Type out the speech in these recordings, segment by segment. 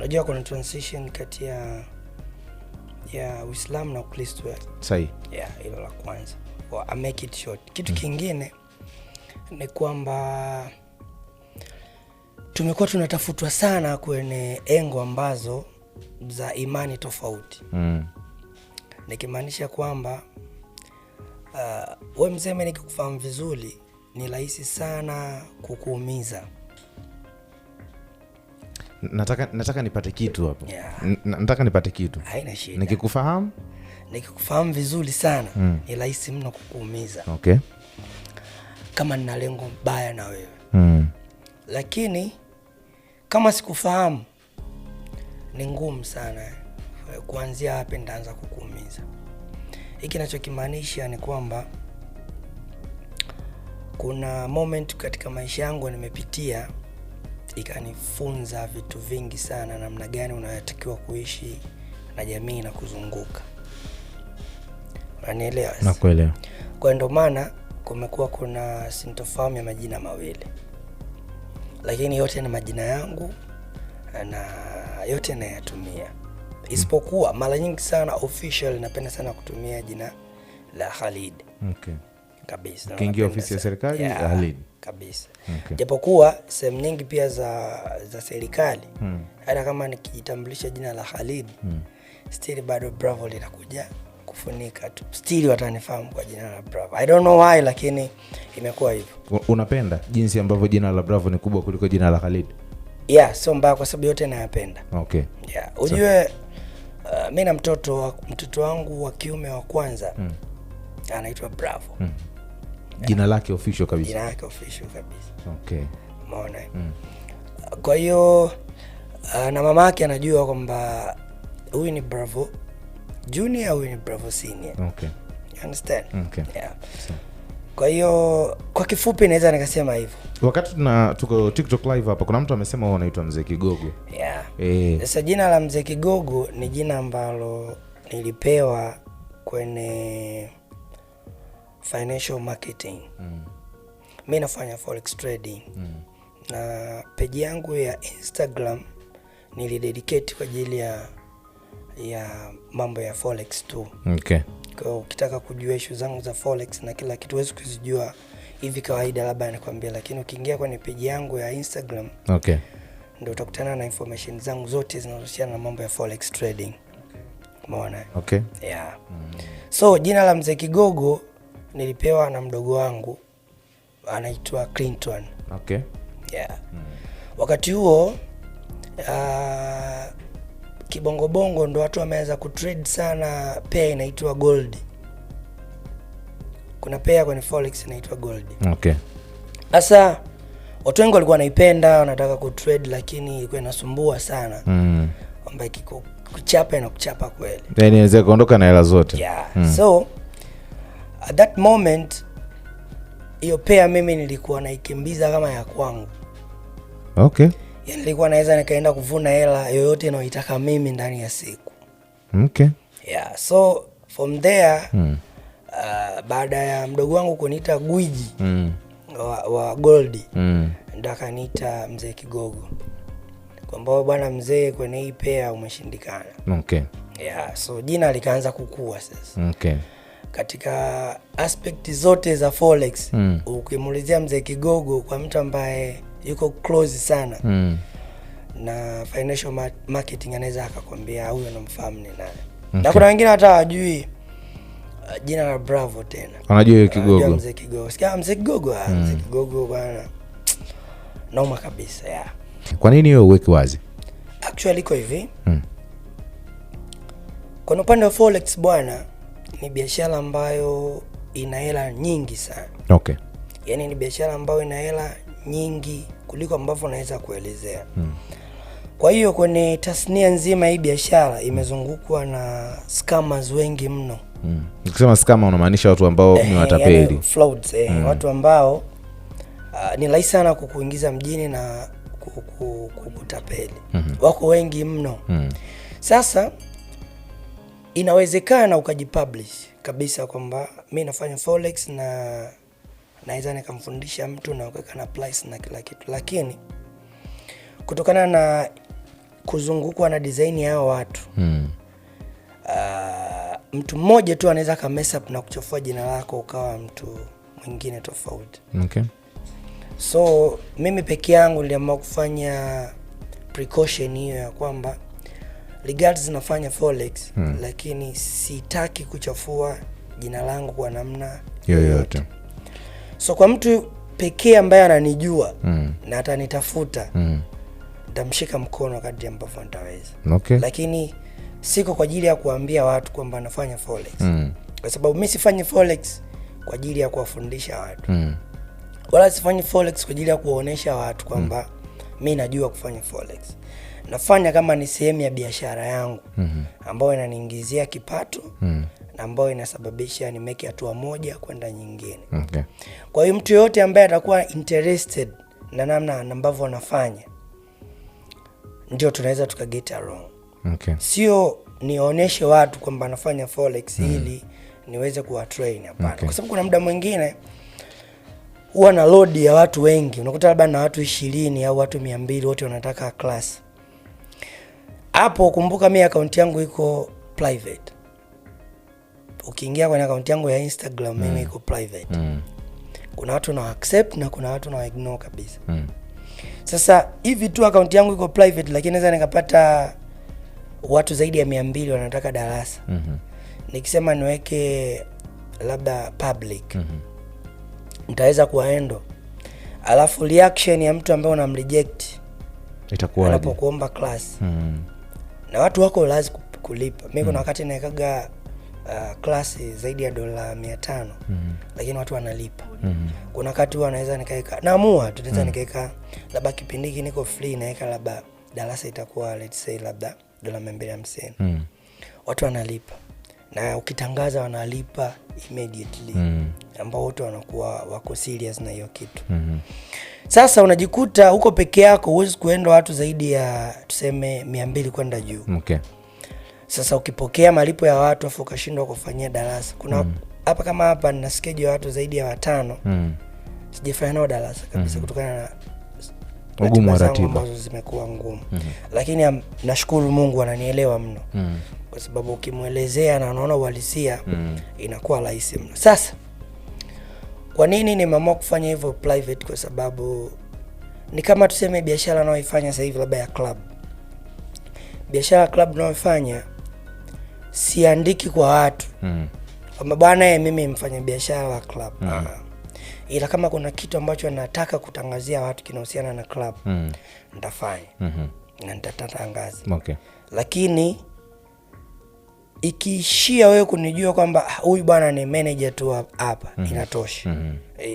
unajua kuna transition kati ya Uislamu na Ukristo. Sahi. Hilo la kwanza. I make it short. Kitu kingine ni kwamba tumekuwa tunatafutwa sana kwenye engo ambazo za imani tofauti. Nikimaanisha kwamba wewe mzee, mimi nikikufahamu vizuri ni rahisi sana kukuumiza. Nataka nipate kitu hapo. Nataka nipate kitu. Haina shida. Nikikufahamu vizuri sana ni rahisi mno kukuumiza. Okay. Kama nina lengo baya na wewe. Lakini kama sikufahamu ni ngumu sana kuanzia hapa ndaanza kukuumiza. Hiki ninachokimaanisha ni kwamba kuna moment katika maisha yangu nimepitia ikanifunza vitu vingi sana, namna gani unatakiwa kuishi na jamii na kuzunguka. Unanielewa? Nakuelewa. Kwa ndo maana kumekuwa kuna sintofahamu ya majina mawili. Lakini yote ni majina yangu na yote nayatumia. Isipokuwa mara nyingi sana official napenda sana kutumia jina la Khalid. Okay. Kabisa. Ukiingia ofisi ya serikali Khalid. Kabisa. Okay. Japokuwa sehemu nyingi pia za serikali hata kama nikijitambulisha jina la Khalid still bado Bravo linakuja kufunika tu. Still watanifahamu kwa jina la Bravo. I don't know why, lakini imekuwa hivyo. Unapenda jinsi ambavyo jina la Bravo ni kubwa kuliko jina la Khalid? Sio mbaya kwa sababu yote nayapenda. Okay. Ujue mimi na mtoto wangu wa kiume wa kwanza anaitwa Bravo. Jina lake official kabisa. Jina lake official kabisa. Okay. Umeona? Kwa hiyo na mama yake anajua kwamba huyu ni Bravo Junior, huyu ni Bravo Senior. Okay. You understand? Okay. Kwa hiyo kwa kifupi naweza nikasema hivyo. Wakati tuko TikTok live hapa kuna mtu amesema wewe unaitwa Mzee Kigogo. Sasa jina la Mzee Kigogo ni jina ambalo nilipewa kwenye financial marketing. Mimi nafanya forex trading. Na page yangu ya Instagram nilidedicate kwa ajili ya mambo ya forex tu. Okay. Kwa ukitaka kujua issue zangu za forex na kila kitu huwezi kuzijua hivi kawaida labda nikwambia, lakini ukiingia kwenye page yangu ya Instagram ndio utakutana na information zangu zote zinazohusiana na mambo ya forex trading. Umeona? Okay. So jina la Mzee Kigogo nilipewa na mdogo wangu anaitwa Clinton. Okay. Wakati huo kibongo ndo watu wameanza kutrade sana pair inaitwa gold. Kuna pair kwenye forex inaitwa gold. Okay. Sasa watu wengi walikuwa wanaipenda, wanataka kutrade, lakini ilikuwa inasumbua sana. Kwamba kuchapa na kuchapa kweli. Inaweza kuondoka na hela zote. So at that moment hiyo pair mimi nilikuwa naikimbiza kama ya kwangu. Okay. Nilikuwa naweza nikaenda kuvuna hela yoyote nayoitaka mimi ndani ya siku. Okay. So from there baada ya mdogo wangu kuniita gwiji wa gold ndo akaniita Mzee Kigogo. Kwamba bwana mzee kwenye hii pair umeshindikana. Okay. So jina likaanza kukua sasa. Okay. Katika aspect zote za forex ukimuulizia Mzee Kigogo kwa mtu ambaye yuko close sana na financial marketing anaweza akakwambia huyo namfahamu ni nani. Na kuna wengine hata hawajui jina la Bravo tena. Anajua Kigogo. Mzee Kigogo. Sikia Mzee Kigogo, Mzee Kigogo bwana. Noma kabisa. Kwa nini wewe uweke wazi? Actually iko hivi. Kwa upande wa forex bwana ni biashara ambayo ina hela nyingi sana. Okay. Yaani ni biashara ambayo ina hela nyingi kuliko ambavyo naweza kuelezea. Kwa hiyo kwenye tasnia nzima hii biashara imezungukwa na scammers wengi mno. Ukisema scammer unamaanisha watu ambao ni watapeli. Yani frauds, watu ambao ni rahisi sana kukuingiza mjini na kukutapeli. Wako wengi mno. Sasa inawezekana ukajipublish kabisa kwamba mimi nafanya forex na naweza nikamfundisha mtu na kuweka na price na kila kitu, lakini kutokana na kuzungukwa na design ya hao watu. Mtu mmoja tu anaweza ka mess up na kuchafua jina lako ukawa mtu mwingine tofauti. Okay. So mimi peke yangu niliamua kufanya precaution hiyo ya kwamba Legals zinafanya forex, lakini sitaki kuchafua jina langu kwa namna yoyote. So kwa mtu pekee ambaye ananijua na atanitafuta, nitamshika mkono kadri ambavyo nitaweza. Okay. Lakini siko kwa ajili ya kuambia watu kwamba nafanya forex. Kwa sababu mimi sifanyi forex kwa ajili ya kuwafundisha watu. Wala sifanyi forex kwa ajili ya kuwaonesha watu kwamba mimi najua kufanya forex. Nafanya kama ni sehemu ya biashara yangu ambayo inaniingizia kipato na ambayo inasababisha nimeke hatua moja kwenda nyingine. Okay. Kwa hiyo mtu yote ambaye atakuwa interested na namna ambavyo nafanya, ndio tunaweza tukaget along. Okay. Sio nionyeshe watu kwamba nafanya forex ili niweze kuwa train, hapana. Okay. Kwa sababu kuna muda mwingine huwa na load ya watu wengi. Unakuta labda na watu 20 au watu 200 wote wanataka class. Hapo kumbuka mimi account yangu iko private. Ukiingia kwenye account yangu ya Instagram mimi iko private. Kuna watu na accept na kuna watu na ignore kabisa. Sasa hivi tu account yangu iko private, lakini naweza nikapata watu zaidi ya 200 wanataka darasa. Nikisema niweke labda public, nitaweza kuwaendo. Alafu reaction ya mtu ambaye unamreject itakuwa anapokuomba class. Na watu wako lazima kulipa. Mimi kuna wakati naekaga class zaidi ya $500, lakini watu wanalipa. Kuna wakati huwa naweza nikaeka, naamua tunaweza nikaeka labda kipindi hiki niko free, naeka labda darasa itakuwa let's say labda $250. Watu wanalipa. Na ukitangaza wanalipa immediately. Ambao wote wanakuwa wako serious na hiyo kitu. Sasa unajikuta huko peke yako, huwezi kuenda watu zaidi ya tuseme 200 kwenda juu. Okay. Sasa ukipokea malipo ya watu afu ukashindwa kufanyia darasa. Kuna hapa kama hapa nina schedule ya watu zaidi ya 5. Sijafanya nao darasa kabisa kutokana na ugumu wa ratiba ambazo zimekuwa ngumu. Lakini nashukuru Mungu ananielewa mno. Kwa sababu ukimuelezea na anaona uhalisia inakuwa rahisi mno. Sasa kwa nini nimeamua kufanya hivyo private? Kwa sababu ni kama tuseme biashara naoifanya sasa hivi labda ya club. Biashara ya club naoifanya siandiki kwa watu. Kwamba bwana mimi mfanya biashara wa club. Ila kama kuna kitu ambacho nataka kutangazia watu kinahusiana na club, nitafanya. Na nitatangaza. Okay. Lakini ikiishia wewe kunijua kwamba huyu bwana ni manager tu hapa, inatosha.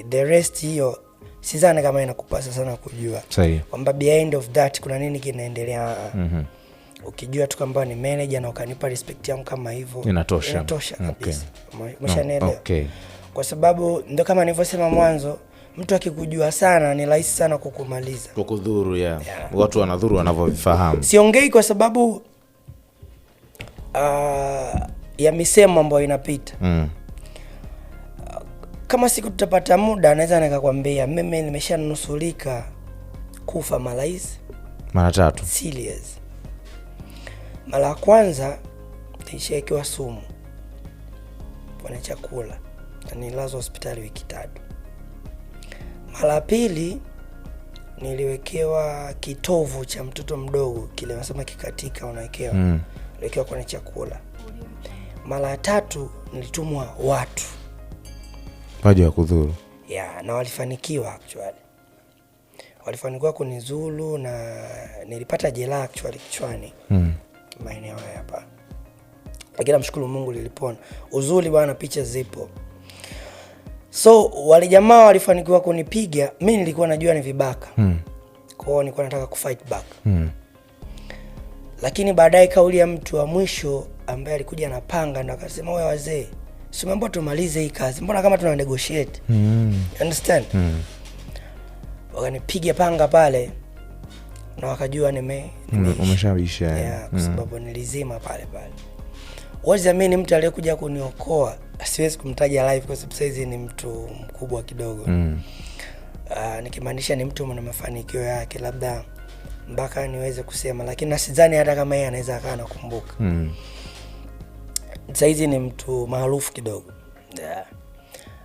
The rest hiyo sidhani kama inakupasa sana kujua. Kwamba behind of that kuna nini kinaendelea. Ukijua tu kwamba ni manager na ukanipa respect yangu kama hivyo, inatosha kabisa. Umeshanielewa? Okay. Kwa sababu ndio kama nilivyosema mwanzo, mtu akikujua sana ni rahisi sana kukumaliza. Kukudhuru watu wanadhuru wanavyovifahamu. Siongei kwa sababu ya misemo ambayo inapita. Kama siku tutapata muda naweza nikakwambia mimi nimeshanusulika kufa mara 3. Serious. Mara ya kwanza nilishaekewa sumu kwenye chakula na nilazwa hospitali wiki 3. Mara ya pili niliwekewa kitovu cha mtoto mdogo, kile wanasema kikatika, unawekewa niliwekewa kwenye chakula. Mara ya 3 nilitumwa watu waje wakudhuru. Na walifanikiwa actually. Walifanikiwa kunizulu na nilipata jeraha actually kichwani. Maeneo hapa. Lakini namshukuru Mungu lilipona. Uzuri bwana, picha zipo. So wale jamaa walifanikiwa kunipiga, mimi nilikuwa najua ni vibaka. Kwa hiyo nilikuwa nataka kufight back. Lakini baadaye kauli ya mtu wa mwisho ambaye alikuja na panga ndo akasema, wewe wazee, si mambo tumalize hii kazi. Mbona kama tuna negotiate? Understand? Wakanipiga panga pale na wakajua umeshabisha. Kwa sababu nilizima pale. Wazi mimi mtu aliyekuja kuniokoa, siwezi kumtaja live kwa sababu saizi ni mtu mkubwa kidogo. Nikimaanisha ni mtu mwenye mafanikio yake, labda mpaka niweze kusema, lakini nasidhani hata kama yeye anaweza akawa nakumbuka. Saizi ni mtu maarufu kidogo.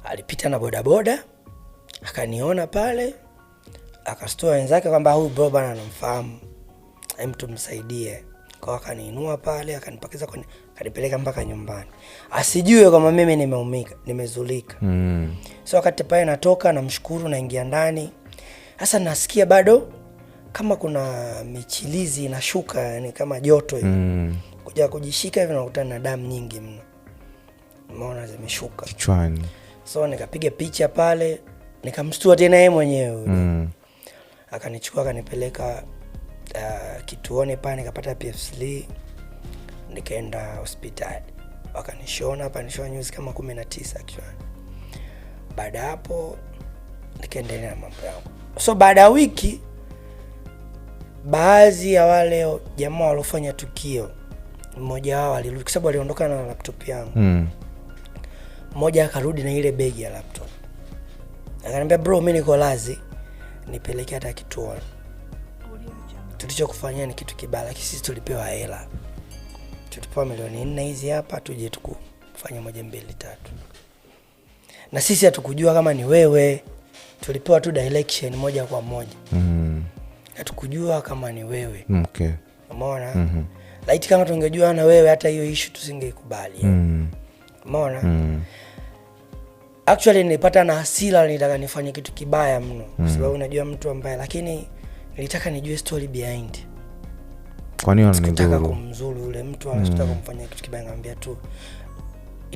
Alipita na bodaboda, akaniona pale, akastoa wenzake kwamba huyu bro bana anamfahamu, mtu msaidie. Kwa akaniinua pale, akanipakiza kanipeleka mpaka nyumbani. Asijue kama mimi nimeumika, nimezulika. So wakati pale natoka, namshukuru, naingia ndani. Sasa nasikia bado kama kuna michilizi inashuka, yani kama joto hivi. Kuja kujishika hivi nakutana na damu nyingi mno. Umeona zimeshuka kichwani. So nikapiga picha pale, nikamstua tena yeye mwenyewe. Akanichukua akanipeleka kituoni pale, nikapata PF3, nikaenda hospitali. Wakanishona hapa, nishona nyuzi kama 19 kichwani. Baada hapo nikaendelea na mambo yangu. So baada ya wiki, baadhi ya wale jamaa walofanya tukio, mmoja wao alirudi kwa sababu aliondoka na laptop yangu. Mmoja akarudi na ile begi ya laptop. Akaniambia bro, mimi niko lazi, nipeleke hata kituoni. Tulichokufanyia ni kitu kibaya, sisi tulipewa hela. Tulipewa milioni 4 hizi hapa, tuje tukufanya 1 2 3. Na sisi hatukujua kama ni wewe. Tulipewa tu direction moja kwa moja. Hatukujua kama ni wewe. Okay. Umeona? Laiti kama tungejua na wewe, hata hiyo issue tusingeikubali. Umeona? Actually nilipata na hasira, nilitaka nifanye kitu kibaya mno. Kwa sababu unajua mtu ambaye, lakini nilitaka nijue story behind. Kwa nini unanidhuru? Sikutaka kumzuru yule mtu, sikutaka kumfanyia kitu kibaya, ngambia tu.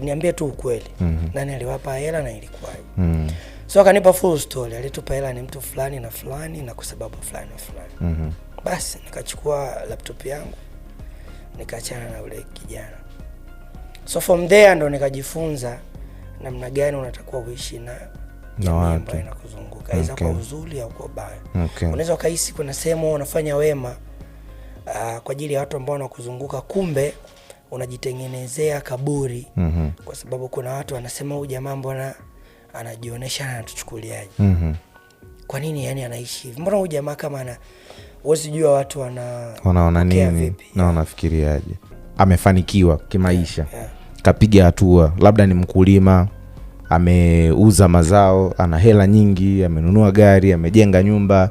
Niambie tu ukweli. Nani aliwapa hela na ilikuwaje? So akanipa full story. Alitupa hela ni mtu fulani na fulani na kwa sababu fulani na fulani. Basi nikachukua laptop yangu, nikaachana na yule kijana. So from there ndo nikajifunza namna gani unatakiwa uishi na watu inakuzunguka, aidha kwa uzuri au kwa baya. Unaweza ukahisi kuna sehemu unafanya wema kwa ajili ya watu ambao wanakuzunguka, kumbe unajitengenezea kaburi. Kwa sababu kuna watu wanasema huyu jamaa mbona anajionyesha na anatuchukuliaje? Kwa nini yani anaishi hivi? Mbona huyu jamaa kama huwezi jua watu wanaona nini na wanafikiriaje? Amefanikiwa kimaisha. Kapiga hatua, labda ni mkulima, ameuza mazao, ana hela nyingi, amenunua gari, amejenga nyumba,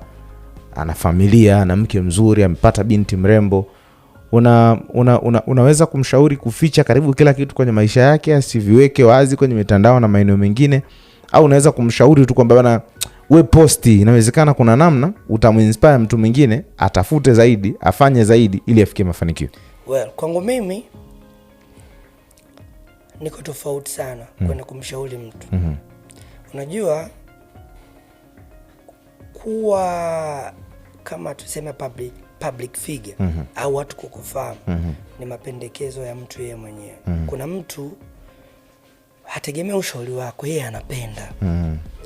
ana familia, ana mke mzuri, amepata binti mrembo. Unaweza kumshauri kuficha karibu kila kitu kwenye maisha yake, asiviweke wazi kwenye mitandao na maeneo mengine? Au unaweza kumshauri tu kwamba bana, we posti, inawezekana kuna namna utaminspire mtu mwingine atafute zaidi, afanye zaidi ili afikie mafanikio? Well, kwangu mimi niko tofauti sana kwenda kumshauri mtu. Unajua kuwa kama tuseme public figure au watu kukufahamu ni mapendekezo ya mtu yeye mwenyewe. Kuna mtu hategemea ushauri wako, yeye anapenda.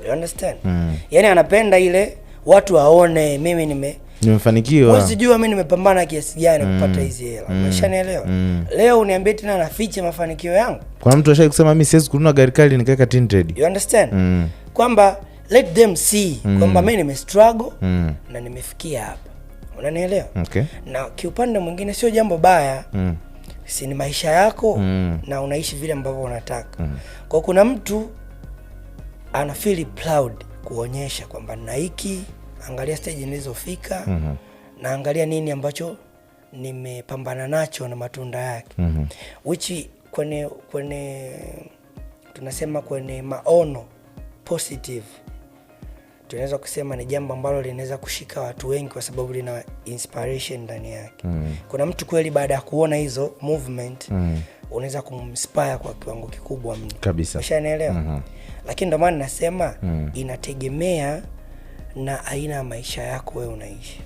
You understand? Yani anapenda ile watu waone mimi nimefanikiwa. Wewe jua mimi nimepambana kiasi gani kupata hizi hela. Umeshanielewa? Leo uniambie tena nafiche mafanikio yangu. Kuna mtu ashaki kusema mimi siwezi kununua gari kali nikaweka tinted. You understand? Kwamba let them see kwamba mimi nimestruggle na nimefikia hapa. Unanielewa? Okay. Na kiupande mwingine sio jambo baya. Si ni maisha yako na unaishi vile ambavyo unataka. Kwa kuna mtu ana feel proud kuonyesha kwamba na hiki, angalia stage nilizofika, na angalia nini ambacho nimepambana nacho na matunda yake. Which kwenye tunasema kwenye maono positive, tunaweza kusema ni jambo ambalo linaweza kushika watu wengi kwa sababu lina inspiration ndani yake. Kuna mtu kweli baada ya kuona hizo movement unaweza kuminspire kwa kiwango kikubwa mno kabisa. Umeshanielewa? Lakini ndio maana nasema inategemea na aina ya maisha yako wewe unaishi.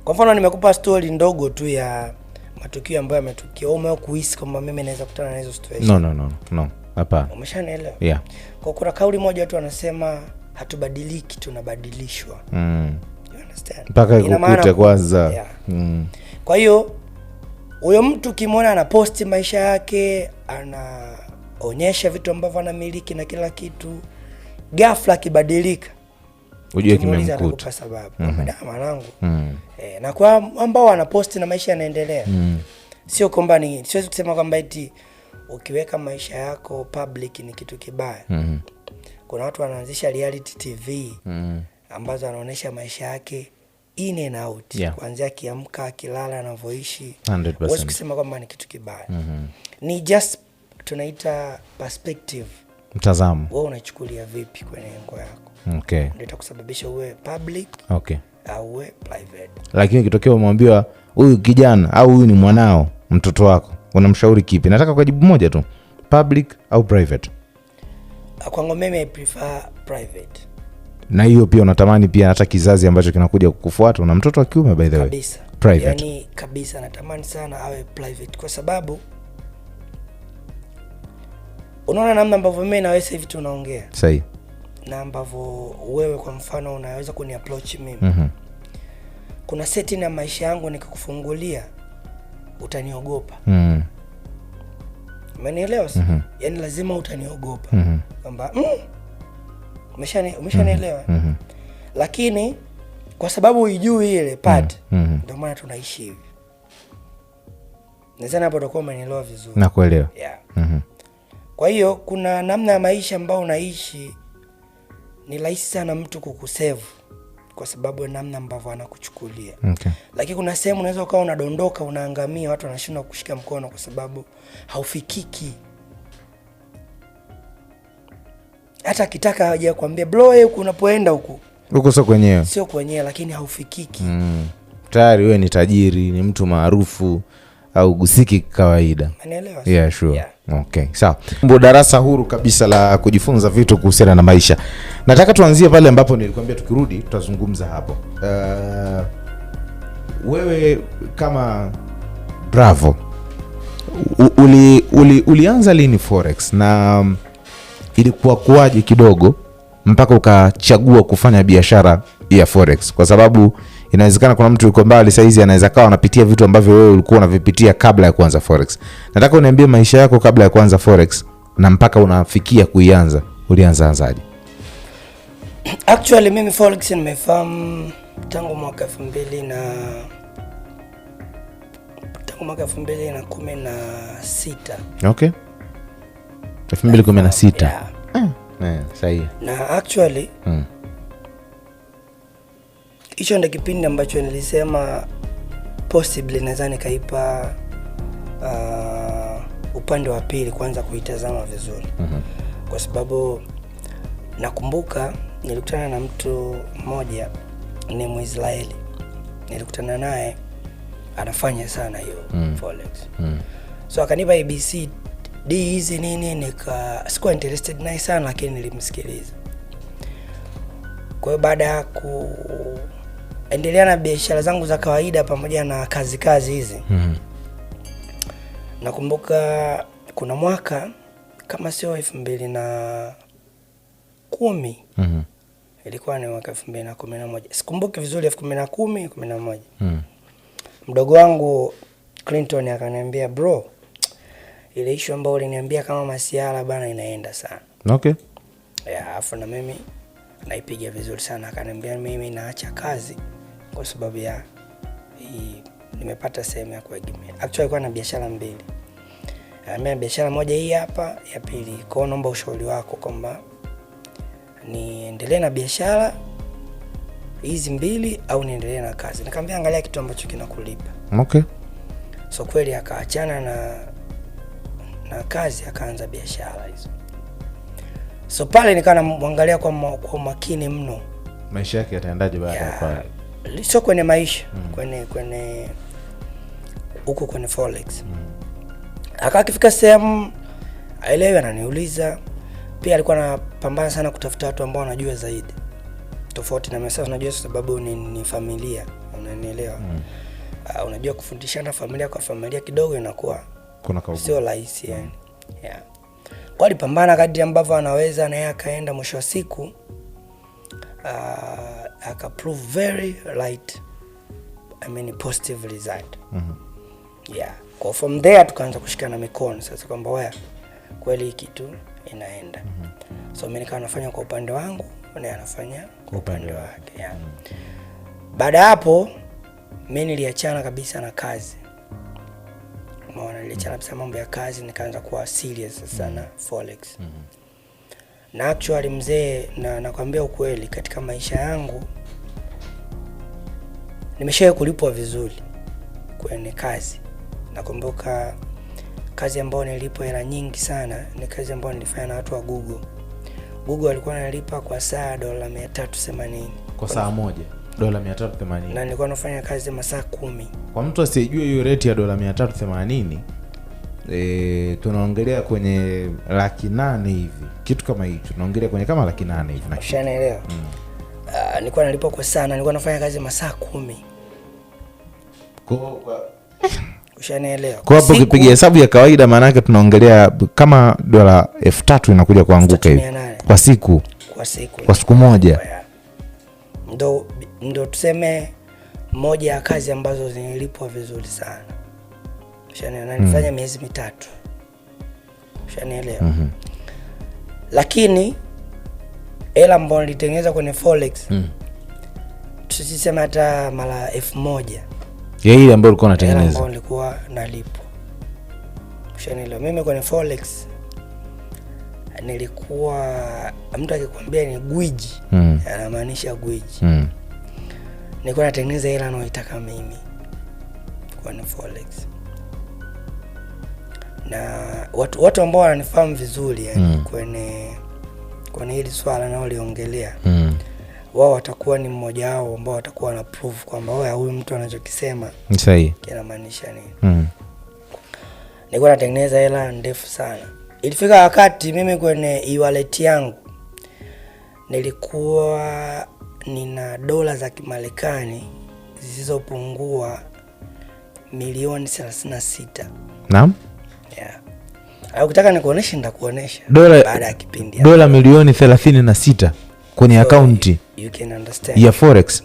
Kwa mfano nimekupa story ndogo tu ya matukio ambayo yametukia. Umewahi kuhisi kwamba mimi naweza kukutana na hizo situation? No. Hapa. Umeshanielewa? Yeah. Kwa kuna kauli moja watu wanasema hatubadiliki, tunabadilishwa. You understand? Mpaka ikukute kwanza. Yeah. Kwa hiyo huyo mtu kimwona anaposti maisha yake, anaonyesha vitu ambavyo anamiliki na kila kitu, ghafla kibadilika, ujue kimemkuta. Atakupa sababu. Mwanangu. Na kwa ambao wanaposti na maisha yanaendelea. Sio kwamba siwezi kusema kwamba eti ukiweka maisha yako public ni kitu kibaya. Kuna watu wanaanzisha reality TV ambazo wanaonyesha maisha yake in and out, kuanzia kiamka, akilala, anavyoishi. Huwezi kusema kwamba ni kitu kibaya. Ni just tunaita perspective, mtazamo. Wewe unachukulia vipi kwenye engo yako? Okay. Ndio itakusababisha uwe public au uwe private. Lakini kitokea umwambiwa huyu kijana au huyu ni mwanao, mtoto wako, unamshauri kipi? Nataka kwa jibu moja tu, public au private? Kwangu mimi I prefer private. Na hiyo pia unatamani pia hata kizazi ambacho kinakuja kukufuata, una mtoto wa kiume by the way? Kabisa. Private. Yani kabisa natamani sana awe private, kwa sababu unaona namna ambavyo mimi na wewe sasa hivi tunaongea. Sahi. Na ambavyo wewe kwa mfano unaweza kuni approach mimi. Kuna setting ya maisha yangu nikikufungulia utaniogopa. Umenielewa sasa? Yani lazima utaniogopa. Kwamba umeshanielewa. Lakini kwa sababu hujui ile part, ndio maana tunaishi hivi. Nadhani hapo utakuwa umenielewa vizuri. Nakuelewa. Yeah. Kwa hiyo kuna namna ya maisha ambayo unaishi ni rahisi sana mtu kukusave kwa sababu ya namna ambavyo anakuchukulia. Lakini kuna sehemu unaweza ukawa unadondoka, unaangamia, watu wanashindwa kushika mkono kwa sababu haufikiki. Hata akitaka haja kuambia bro, wewe unapoenda huko sio kwenyewe. Sio kwenyewe, lakini haufikiki. Tayari wewe ni tajiri, ni mtu maarufu, au gusiki kawaida. Unaelewa? Yeah, sure. Yeah. Okay, sawa. Mbo darasa huru kabisa la kujifunza vitu kuhusiana na maisha. Nataka tuanzie pale ambapo nilikwambia tukirudi tutazungumza hapo. Wewe kama Bravo ulianza lini forex, na ilikuwa kuaje kidogo mpaka ukachagua kufanya biashara ya forex? Kwa sababu inawezekana kuna mtu yuko mbali sasa hizi anaweza kawa anapitia vitu ambavyo wewe ulikuwa unavipitia kabla ya kuanza forex. Nataka uniambie maisha yako kabla ya kuanza forex na mpaka unafikia kuianza, ulianza anzaje? Actually mimi forex nimefahamu tangu mwaka 2016. Okay. 2016. Sahihi. Na actually hicho ndio kipindi ambacho nilisema possibly nadhani kaipa upande wa pili kwanza kuitazama vizuri. Kwa sababu nakumbuka nilikutana na mtu mmoja ni Mwisraeli. Nilikutana naye anafanya sana hiyo forex. So akanipa ABC hizi nini, sikuwa interested naye sana, lakini nilimsikiliza. Kwa hiyo baada ya kuendelea na biashara zangu za kawaida pamoja na kazi hizi, nakumbuka kuna mwaka kama sio 2010, ilikuwa ni mwaka 2011, sikumbuki vizuri, 2010 11. Mdogo wangu Clinton akaniambia bro, ile issue ambayo uliniambia kama masiala bana inaenda sana. Okay. Afu na mimi naipiga vizuri sana. Akaniambia mimi naacha kazi kwa sababu ya nimepata sehemu ya kuegemea. Actually alikuwa na biashara mbili. Mimi biashara moja hii hapa, ya pili. Kwa hiyo naomba ushauri wako kwamba niendelee na biashara hizi mbili au niendelee na kazi. Nikamwambia angalia kitu ambacho kinakulipa. Okay. So kweli akaachana na kazi, akaanza biashara hizo. So pale nikawa namwangalia kwa makini mno. Maisha yake yataendaje baada ya pale? Sio kwenye maisha, kwenye huko kwenye forex. Akafika sehemu aelewe, ananiuliza. Pia alikuwa anapambana sana kutafuta watu ambao wanajua zaidi. Tofauti na mimi sasa, unajua sababu ni familia, unanielewa? Unajua kufundishana familia kwa familia kidogo inakuwa sio rahisi yani. Kwa alipambana kadri ambavyo anaweza, na yeye akaenda, mwisho wa siku aka prove very right, positive result. Kwa from there tukaanza kushikana mikono sasa kwamba wewe kweli kitu inaenda. So mimi nikawa nafanya kwa upande wangu naye anafanya kwa upande wake. Baada hapo mimi niliachana kabisa na kazi. Maana niliachana kabisa mambo ya kazi, nikaanza kuwa serious sana forex. Na actually mzee, na nakwambia ukweli, katika maisha yangu nimeshawahi kulipwa vizuri kwenye kazi. Nakumbuka kazi ambayo nilipwa hela nyingi sana ni kazi ambayo nilifanya na watu wa Google. Google walikuwa wanalipa kwa saa $380 kwa saa moja, $380. Na nilikuwa nafanya kazi masaa 10. Kwa mtu asiyejua hiyo rate ya $380, tunaongelea kwenye 800,000 hivi, kitu kama hicho. Tunaongelea kwenye kama 800,000 hivi na kisha naelewa. Nilikuwa nalipwa kwa sana, nilikuwa nafanya kazi masaa 10. Ushanielewa? Kwa hapo ukipiga hesabu ya kawaida, maana yake tunaongelea kama $3,000 inakuja kuanguka hivi kwa siku. Kwa siku moja. Ndo tuseme moja ya kazi ambazo zinilipwa vizuri sana. Ushanielewa? Nilifanya miezi 3. Ushanielewa? Lakini hela ambayo nilitengeneza kwenye forex tusisema hata mara 1000 ya ile ambayo ulikuwa unatengeneza, ambayo nilikuwa nalipwa. Ushanielewa? Mimi kwenye forex nilikuwa, mtu akikwambia ni gwiji anamaanisha gwiji. Nilikuwa natengeneza hela anayoitaka mimi kwenye forex. Na watu ambao wananifahamu vizuri yani kwenye hili swala nao liongelea, wao watakuwa ni mmoja wao ambao watakuwa na proof kwamba huyu mtu anachokisema ni sahihi, kinamaanisha nini. Nilikuwa natengeneza hela ndefu sana. Ilifika wakati mimi kwenye e-wallet yangu nilikuwa nina dola za Kimarekani zisizopungua milioni 36. Naam? Au ukitaka nikuoneshe nitakuonesha baada ya kipindi. Dola milioni 36 kwenye account. You can understand. Ya forex.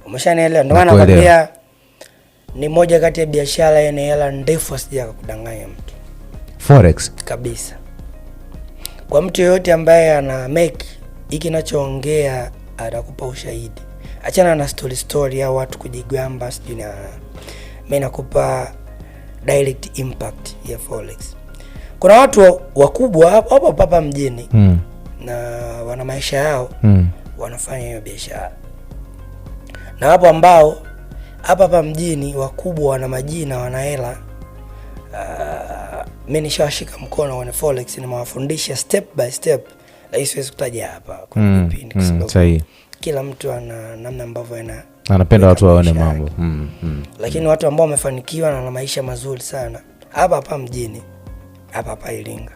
Umeshanielewa? Ndio maana nakwambia ni moja kati ya biashara yenye hela ndefu, asija kudanganya mtu. Forex kabisa. Kwa mtu yote ambaye ana make hiki ninachoongea atakupa ushahidi. Achana na story au watu kujigamba sijui na, mimi nakupa direct impact ya forex. Kuna watu wakubwa hapa mjini na wana maisha yao wanafanya hiyo biashara. Na hapo ambao hapa mjini wakubwa wana majina, wana hela, mimi nishawashika mkono kwenye forex, nimewafundisha step by step, lakini siwezi kutaja hapa kwa kipindi kwa sababu kila mtu ana namna ambavyo anapenda watu waone mambo. Lakini watu ambao wamefanikiwa na wana maisha mazuri sana hapa mjini, hapa Iringa.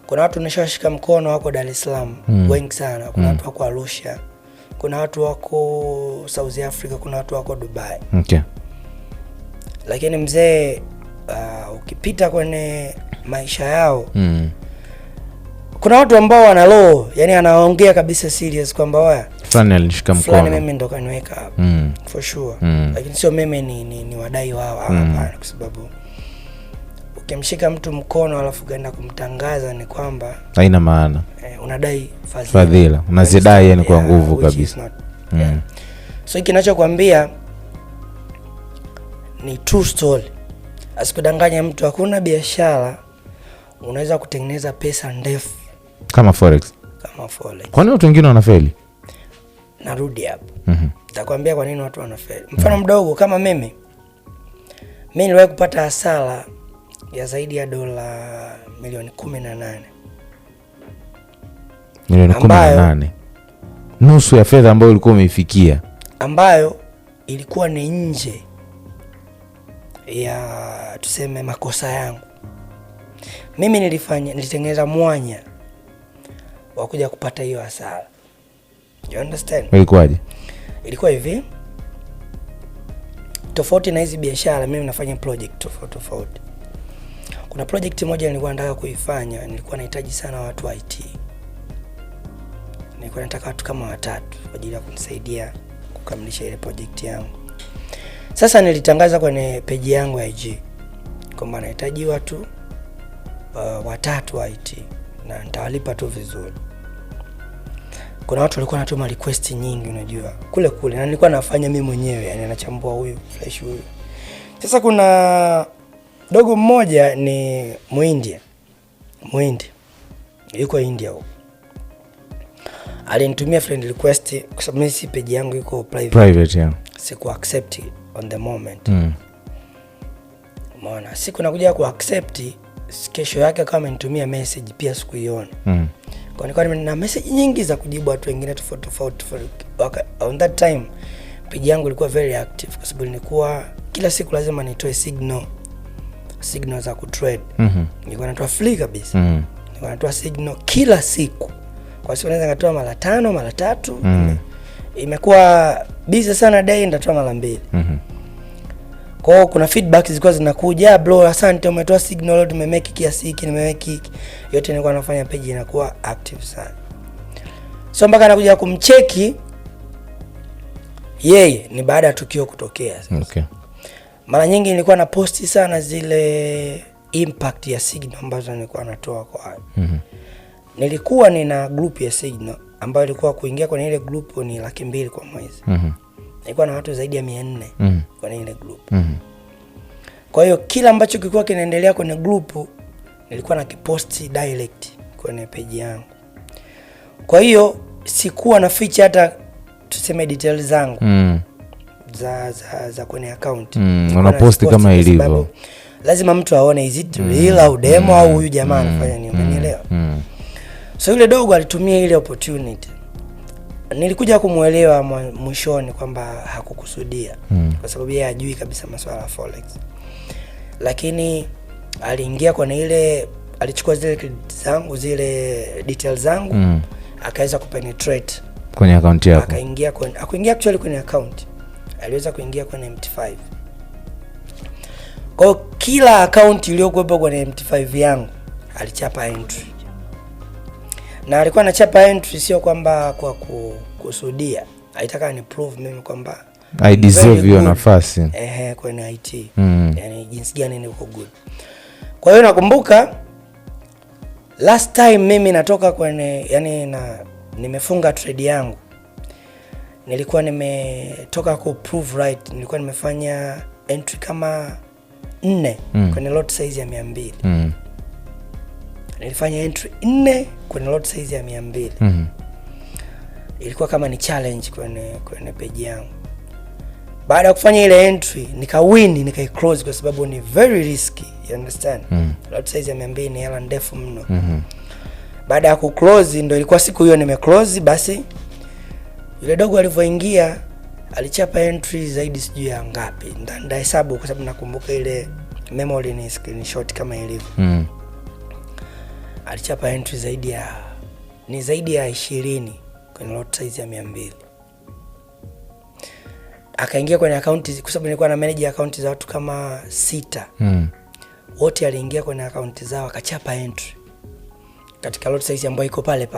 Kuna watu nishawashika mkono wako Dar es Salaam, wengi sana. Kuna watu wako Arusha, kuna watu wako South Africa, kuna watu wako Dubai. Lakini mzee, ukipita kwenye maisha yao kuna watu ambao wana roho, yani anaongea kabisa serious kwamba waya fulani alinishika mkono, fulani mimi ndo kaniweka hapa for sure. Lakini sio mimi ni wadai wao hapa, kwa sababu ukimshika mtu mkono alafu kaenda kumtangaza ni kwamba haina maana. Unadai fadhila, unazidai yani kwa nguvu kabisa. So kinachokuambia ni true story. Asikudanganya mtu, hakuna biashara unaweza kutengeneza pesa ndefu kama forex. Kwani watu wengine wanafeli? Narudi hapo. Nitakwambia kwa nini watu wanafeli. Mfano mdogo kama mimi niliwahi kupata hasara ya zaidi ya dola milioni 18. Milioni 18. Nusu ya fedha ambayo ulikuwa umeifikia, ambayo ilikuwa ni nje ya tuseme makosa yangu. Mimi nilitengeneza mwanya wa kuja kupata hiyo hasara. You understand? Ilikuwaje? Ilikuwa hivi. Tofauti na hizi biashara, mimi nafanya project tofauti. Kuna project moja nilikuwa nataka kuifanya, nilikuwa nahitaji sana watu wa IT. Nilikuwa nataka watu kama 3 kwa ajili ya kunisaidia kukamilisha ile project yangu. Sasa nilitangaza kwenye page yangu ya IG kwamba nahitaji watu 3 wa IT. na nitawalipa tu vizuri. Kuna watu walikuwa wanatuma request nyingi unajua kule na nilikuwa nafanya mimi mwenyewe, yani nachambua huyu fresh huyu. Sasa kuna dogo mmoja ni Muhindi yuko India huko, alinitumia friend request kwa sababu mimi si page yangu iko private yeah. Siku accept on the moment. Umeona, siku nakuja ku accept, kesho yake kama amenitumia message pia sikuiona. Kwa nilikuwa na message nyingi za kujibu watu wengine tofauti. On that time page yangu ilikuwa very active kwa sababu nilikuwa kila siku lazima nitoe signal za kutrade. Nilikuwa natoa free kabisa. Nilikuwa natoa signal kila siku. Kwa siku naweza ngatoa mara 5 mara 3. Imekuwa busy sana day, nitatoa mara 2. Kwa kuna feedback zilikuwa zinakuja, bro asante umetoa signal, tumemake kiasi hiki, nimemake hiki. Yote nilikuwa nafanya page inakuwa active sana. So mpaka nakuja kumcheki yeye ni baada ya tukio kutokea. Okay. Mara nyingi nilikuwa na posti sana zile impact ya signal ambazo nilikuwa natoa kwa watu. Nilikuwa nina group ya signal ambayo ilikuwa kuingia kwenye ile group ni 200,000 kwa mwezi. Nilikuwa na watu zaidi ya 400 kwenye ile group. Kwa hiyo kila ambacho kilikuwa kinaendelea kwenye group nilikuwa nakiposti direct kwenye page yangu. Kwa hiyo sikuwa na feature hata tuseme details zangu za kwenye account. Unaposti kama ilivyo. Lazima mtu aone is it real au demo au huyu jamaa anafanya nini, unielewa? So yule dogo alitumia ile opportunity. Nilikuja kumuelewa mwishoni kwamba hakukusudia kwa sababu yeye hajui kabisa masuala ya forex. Lakini aliingia kwenye ile, alichukua zile credit zangu, zile details zangu, akaweza kupenetrate kwenye account yako. Akuingia actually kwenye account. Aliweza kuingia kwenye MT5. Kwa kila account iliyokuwepo kwenye MT5 yangu alichapa entry. Na alikuwa anachapa entry sio kwamba kwa kusudia. Alitaka ni prove mimi kwamba I deserve hiyo nafasi. Kwenye IT. Yani jinsi gani niko good. Kwa hiyo nakumbuka last time mimi natoka kwenye nimefunga trade yangu. Nilikuwa nimetoka ku prove right, nilikuwa nimefanya entry kama 4 kwenye lot size ya 200. Nilifanya entry 4 kwenye lot size ya 200. Ilikuwa kama ni challenge kwenye page yangu. Baada ya kufanya ile entry nikawin, nikaiclose kwa sababu ni very risky, you understand? Lot size ya 200 ni hela ndefu mno. Baada ya kuclose ndio ilikuwa siku hiyo nimeclose, basi yule dogo alivyoingia alichapa entry zaidi sijui ya ngapi. Ndio hesabu kwa sababu nakumbuka ile memory ni screenshot kama ilivyo. Alichapa entry zaidi ya 20 kwenye lot size ya 200. Akaingia kwenye account kwa sababu nilikuwa na manage account za watu kama 6. Wote aliingia kwenye account zao akachapa entry katika lot size ambayo iko pale.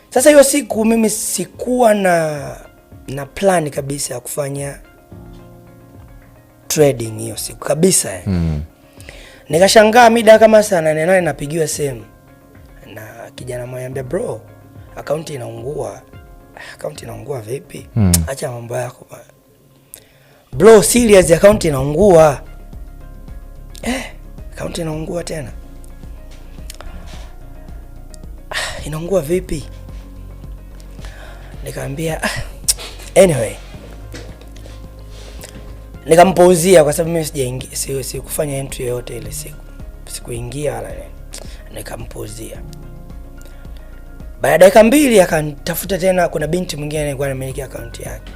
Sasa hiyo siku mimi sikuwa na plan kabisa ya kufanya trading hiyo siku kabisa. Nikashangaa mida kama saa 8 napigiwa simu na kijana mmoja anambia, bro account inaungua. Account inaungua vipi? Acha mambo yako bwana. Bro serious, account inaungua. Account inaungua tena. Inaungua vipi? Nikamwambia anyway. Nikampouzia kwa sababu mimi sijaingia, si kufanya entry yote ile siku. Sikuingia wala nini. Nikampouzia. Baada ya dakika 2 akanitafuta tena, kuna binti mwingine alikuwa anamiliki account yake.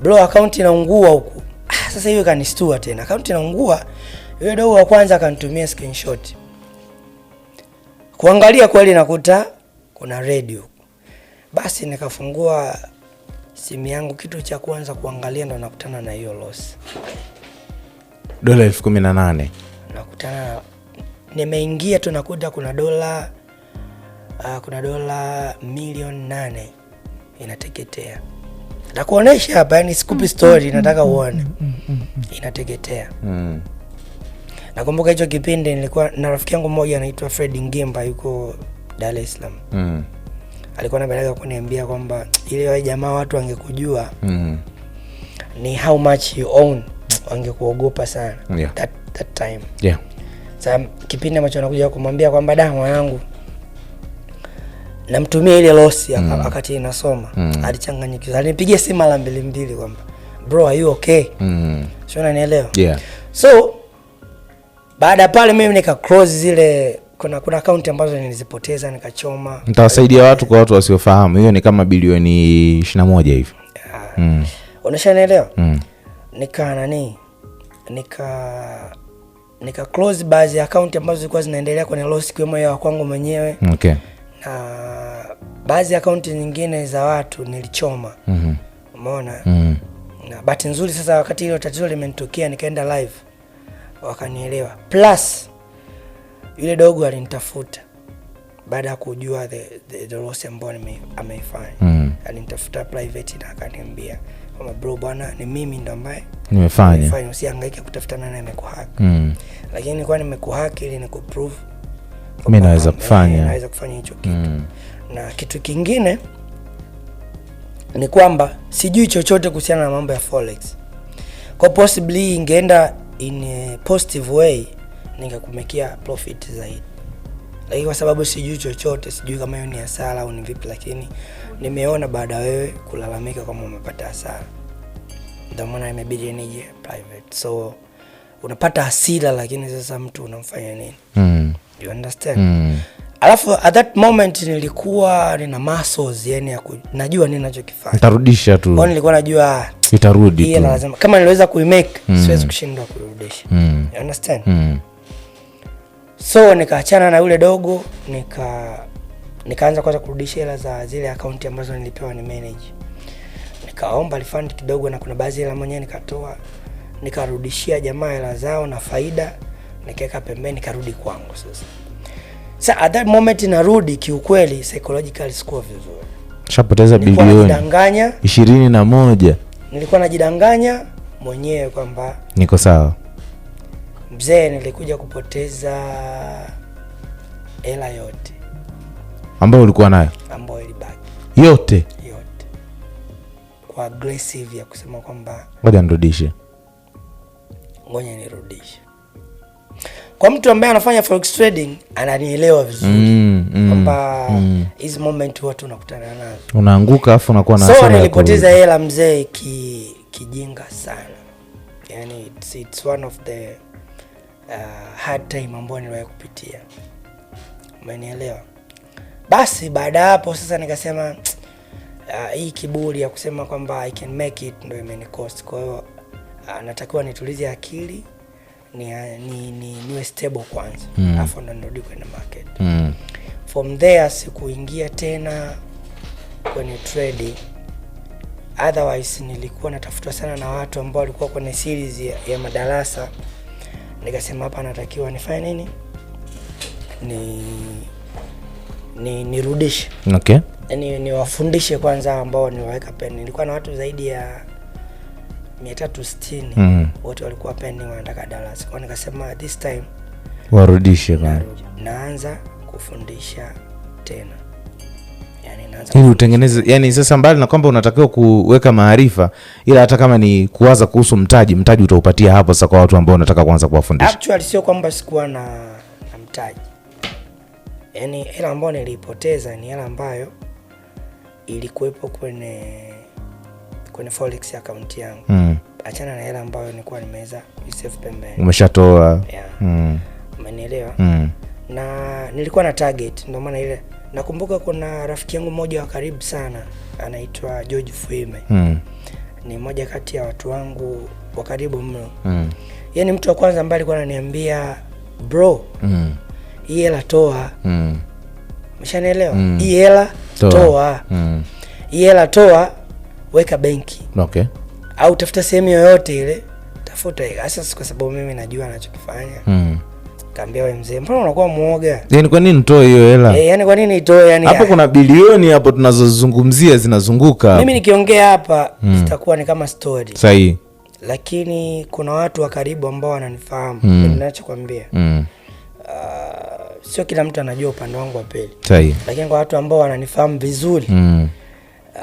Bro account inaungua huku. Sasa hiyo kanistua tena. Account inaungua. Yule dogo wa kwanza akanitumia screenshot. Kuangalia kweli nakuta kuna radio. Basi nikafungua simu yangu, kitu cha kwanza kuangalia ndo nakutana na hiyo loss. $18,000. Nakutana nimeingia tu nakuta kuna dola milioni 8 inateketea. Nakuonesha hapa, yani sikupi story, nataka uone. Inateketea. Nakumbuka hicho kipindi nilikuwa na rafiki yangu mmoja anaitwa Fred Ngimba, yuko Dar es Salaam. Alikuwa anabeleka kuniambia kwamba ile wale jamaa watu wangekujua ni how much you own, wangekuogopa sana. That time. Yeah. Sasa kipindi ambacho anakuja kumwambia kwamba damu yangu namtumia ile losi wakati inasoma, alichanganyikiwa. Alinipigia simu mara 2 kwamba bro are you okay? Sio, unanielewa? Yeah. So baada pale mimi nika close zile, kuna account ambazo nilizipoteza nikachoma. Nitawasaidia watu kwa watu wasiofahamu. Hiyo ni kama bilioni 21 hivi. Unashanielewa? Nika close baadhi ya account ambazo zilikuwa zinaendelea kwenye loss, kwa moyo kwangu mwenyewe. Okay. Na baadhi ya account nyingine za watu nilichoma. Umeona? Na bahati nzuri sasa wakati hilo tatizo limenitokea nikaenda live, wakanielewa. Plus yule dogo alinitafuta baada ya kujua the loss ambayo ameifanya. Alinitafuta private na akaniambia kama bro bwana, ni mimi ndo ambaye nimefanya, usihangaike kutafuta nani amekuhack. Lakini nilikuwa nimekuhack ili nikuprove mimi naweza kufanya hicho kitu. Na kitu kingine ni kwamba sijui chochote kuhusiana na mambo ya forex. Kwa possibly ingeenda in a positive way ningekumekia profit zaidi. Lakini kwa sababu sijui chochote, sijui kama hiyo ni hasara au ni vipi, lakini nimeona baada wewe kulalamika kama umepata hasara, ndio maana imebidi nije private. So unapata hasira, lakini sasa mtu unamfanya nini? You understand? Alafu at that moment nilikuwa nina muscles, yani najua nini ninachokifanya. Nitarudisha tu. Kwa nilikuwa najua itarudi tu. Lazima kama niliweza kuimake, siwezi kushindwa kurudisha. You understand? So nikaachana na yule dogo, nikaanza kwanza kurudisha hela za zile account ambazo nilipewa ni manage. Nikaomba refund kidogo, na kuna baadhi hela mwenyewe nikatoa, nikarudishia jamaa hela zao na faida, nikaweka pembeni, nikarudi kwangu sasa. Sasa at that moment narudi, kiukweli psychologically sikuwa vizuri. Shapoteza bilioni 21. Nilikuwa najidanganya mwenyewe kwamba niko sawa. Mzee, nilikuja kupoteza hela yote ambayo ulikuwa nayo, ambayo ilibaki yote kwa aggressive ya kusema kwamba ngoja nirudishe. Kwa mtu ambaye anafanya forex trading ananielewa vizuri kwamba hizi moment watu unakutana nazo, unaanguka afu unakuwa na hasara. So nilipoteza hela mzee kijinga sana. Yani it's one of the hard time ambayo niliwahi kupitia. Umenielewa? Basi baada hapo sasa nikasema hii kiburi ya kusema kwamba I can make it ndio imenikost. Kwa hiyo natakiwa nitulize akili, niwe stable kwanza, afu ndo nirudi kwenye market. From there sikuingia tena kwenye trading. Otherwise nilikuwa natafutwa sana na watu ambao walikuwa kwenye series ya madarasa. Nikasema hapa natakiwa nifanye nini? Nirudishe. Okay. Niwafundishe kwanza ambao niwaweka pen. Nilikuwa na watu zaidi ya 360. Wote walikuwa pending wanataka darasa. Kwa nikasema this time warudishe naanza kufundisha tena. Ili utengeneze, yani sasa mbali na kwamba unatakiwa kuweka maarifa, ila hata kama ni kuwaza kuhusu mtaji utaupatia hapo sasa kwa watu ambao unataka kuanza kuwafundisha. Actually sio kwamba sikuwa na mtaji. Yani hela ambayo nilipoteza ni hela ambayo ilikuwepo kwenye forex account yangu. Achana na hela ambayo nilikuwa nimeweza kuisave pembeni. Umeshatoa. Umenielewa? Na nilikuwa na target, ndio maana ile nakumbuka kuna rafiki yangu mmoja wa karibu sana anaitwa George Fuime. Ni mmoja kati ya watu wangu wa karibu mno. Yaani mtu wa kwanza ambaye alikuwa ananiambia bro, hii hela toa. Umeshanielewa? Hii hela toa. Hii hela toa, weka benki. Okay. Au tafuta sehemu yoyote ile, tafuta. Sasa kwa sababu mimi najua anachokifanya. Kaambia wewe mzee, mbona unakuwa muoga? Yaani kwa nini nitoe hiyo hela? Yani kwa nini nitoe? Yani hapo kuna bilioni hapo tunazozungumzia zinazunguka. Mimi nikiongea hapa zitakuwa ni kama story. Sahihi. lakini kuna watu wa karibu ambao wananifahamu. Ninachokwambia sio kila mtu anajua upande wangu wa pili. Sahi. Lakini kwa watu ambao wananifahamu vizuri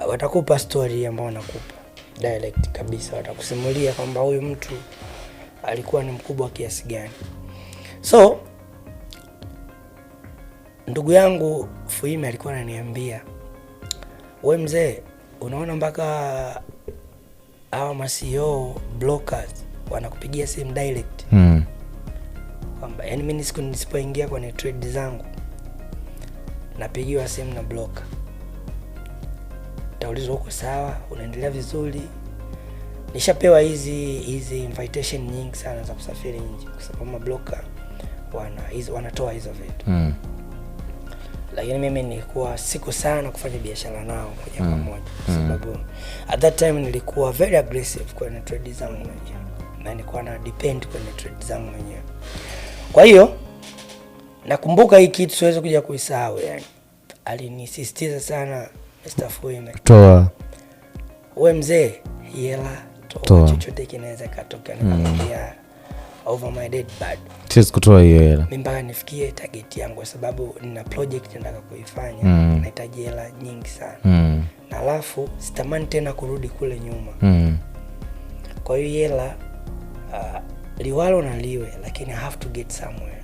watakupa story ambao wanakupa direct kabisa, watakusimulia kwamba huyu mtu alikuwa ni mkubwa kiasi gani. So ndugu yangu Fuime alikuwa ananiambia, wewe mzee, unaona mpaka hao ma CEO blockers wanakupigia simu direct. Kwamba yani mimi nisipoingia kwenye trade zangu napigiwa simu na blocker. Taulizwa uko sawa, unaendelea vizuri. Nishapewa hizi invitation nyingi sana za kusafiri nje kwa sababu ma blocker wanatoa hizo vitu. Lakini mimi nilikuwa siku sana kufanya biashara nao moja kwa moja kwa sababu at that time nilikuwa very aggressive kwenye trade zangu mwenyewe na nilikuwa na depend kwenye trade zangu mwenyewe. Kwa hiyo nakumbuka hii kitu siwezi kuja kuisahau, yani alinisisitiza sana Mr. Fuime, toa wewe mzee, hela toa, chochote kinaweza katokea. Nikamwambia over my dead bad, siwezi kutoa hiyo hela mimi mpaka nifikie target yangu kwa sababu nina project nataka kuifanya. Nahitaji hela nyingi sana. Na alafu sitamani tena kurudi kule nyuma. Kwa hiyo hela liwalo na liwe, lakini I have to get somewhere.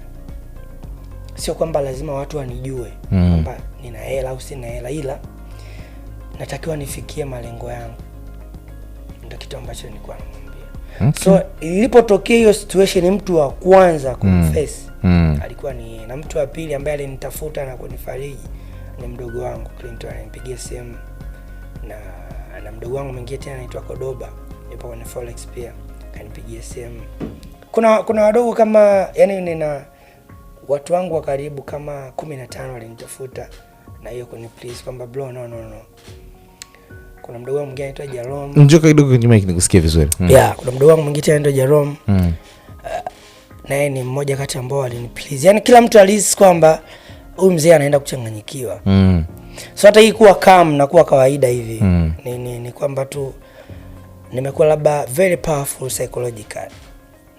Sio kwamba lazima watu wanijue kwamba nina hela au sina hela, ila natakiwa nifikie malengo yangu. Ndio kitu ambacho nilikuwa namwambia. So ilipotokea hiyo situation, mtu wa kwanza kumface alikuwa ni, na mtu wa pili ambaye alinitafuta na kunifariji ni mdogo wangu Clinton. Alinipigia simu na mdogo wangu mwingine tena anaitwa Kodoba, yupo kwenye Forex pia, kanipigia simu. Kuna wadogo kama, yani nina watu wangu wa karibu kama 15 walinitafuta na hiyo kuni please kwamba bro no. Kuna mdogo wangu mwingine anaitwa Jerome. Njoka kidogo nyuma nikusikie vizuri. Yeah, kuna mdogo wangu mwingine anaitwa Jerome. Naye ni mmoja kati ambao walini please. Yani kila mtu alihisi kwamba huyu mzee anaenda kuchanganyikiwa. So hata hii kuwa calm na kuwa kawaida hivi ni kwamba tu nimekuwa labda very powerful psychological.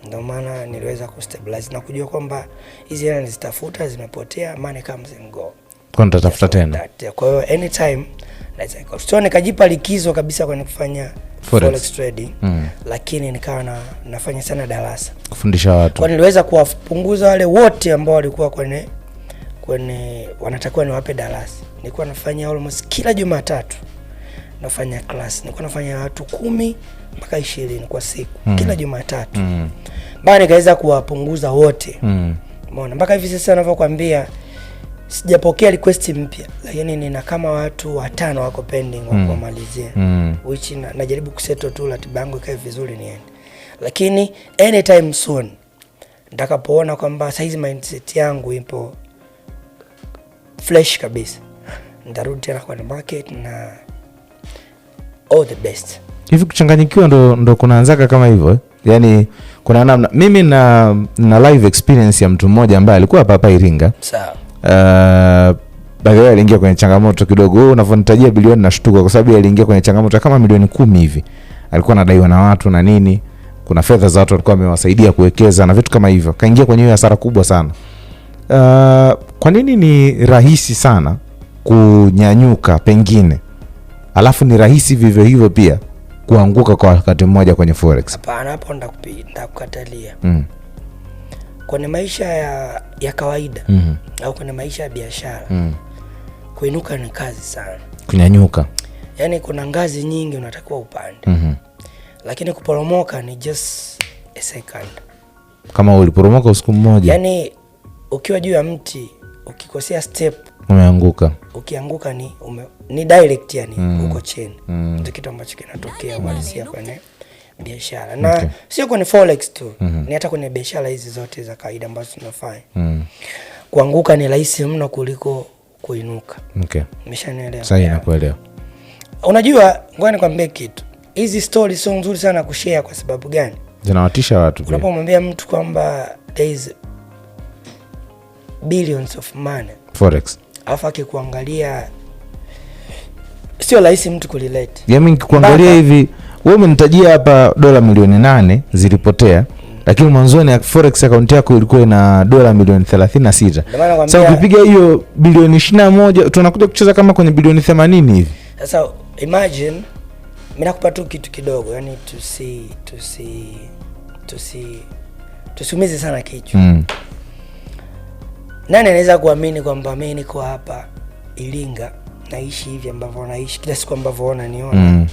Ndio maana niliweza kustabilize na kujua kwamba hizi hela nizitafuta zimepotea, money comes and go. Kwa nitatafuta tena. Kwa hiyo anytime naweza iko. So nikajipa likizo kabisa kwenye kufanya forex trading. Lakini nikawa nafanya sana darasa kufundisha watu. Kwa niliweza kuwapunguza wale wote ambao walikuwa kwenye wanatakiwa niwape darasa. Nilikuwa nafanya almost kila Jumatatu nafanya class. Nilikuwa nafanya watu 10 mpaka 20 kwa siku kila Jumatatu. Baada nikaweza kuwapunguza wote. Umeona mpaka hivi sasa ninavyokuambia sijapokea request mpya, lakini nina kama watu 5 wako pending wa kumalizia. Which najaribu kusettle tu ratiba yangu ikae vizuri niende. Lakini anytime soon nitakapoona kwamba size mindset yangu ipo fresh kabisa, nitarudi tena kwa market na all the best. Hivi kuchanganyikiwa ndo kunaanzaka kama hivyo yani kuna namna. Mimi na live experience ya mtu mmoja ambaye alikuwa hapa Iringa. Sawa. Baadaye aliingia kwenye changamoto kidogo. Wewe unavonitajia bilioni nashtuka kwa sababu aliingia kwenye changamoto kama milioni 10 hivi. Alikuwa anadaiwa na watu na nini. Kuna fedha za watu walikuwa wamewasaidia kuwekeza na vitu kama hivyo. Kaingia kwenye hasara kubwa sana. Kwa nini ni rahisi sana kunyanyuka pengine? Alafu ni rahisi vivyo hivyo pia kuanguka kwa wakati mmoja kwenye forex? Hapana, hapo ndakukatalia. Kwenye maisha ya kawaida au kwenye maisha ya biashara kuinuka ni kazi sana. Kunyanyuka, yani kuna ngazi nyingi unatakiwa upande. Lakini kuporomoka ni just a second. Kama uliporomoka usiku mmoja, yani ukiwa juu ya mti ukikosea step umeanguka. Ukianguka ni direct, yani uko chini. Ndio kitu ambacho kinatokea uhalisia kwenye biashara. Na sio kwenye forex tu, ni hata kwenye biashara hizi zote za kawaida ambazo tunafanya. Kuanguka ni rahisi mno kuliko kuinuka. Okay. Umeshanielewa? Sahi, nakuelewa. Unajua, ngoja nikwambie kitu. Hizi stories sio nzuri sana kushare kwa sababu gani? Zinawatisha watu. Unapomwambia mtu kwamba there is billions of money forex, alafu akikuangalia sio rahisi mtu kulilete. Mimi kuangalia hivi wewe umenitajia hapa dola milioni 8 zilipotea. Lakini mwanzoni forex account yako ilikuwa ina dola milioni 36. Sasa ukipiga hiyo bilioni 21 tunakuja kucheza kama kwenye bilioni 80 hivi. Sasa imagine mimi nakupa tu kitu kidogo, yani tusiumize sana kichwa. Nani anaweza kuamini kwamba mimi niko hapa Iringa naishi hivi ambavyo naishi kila siku ambavyo unaniona?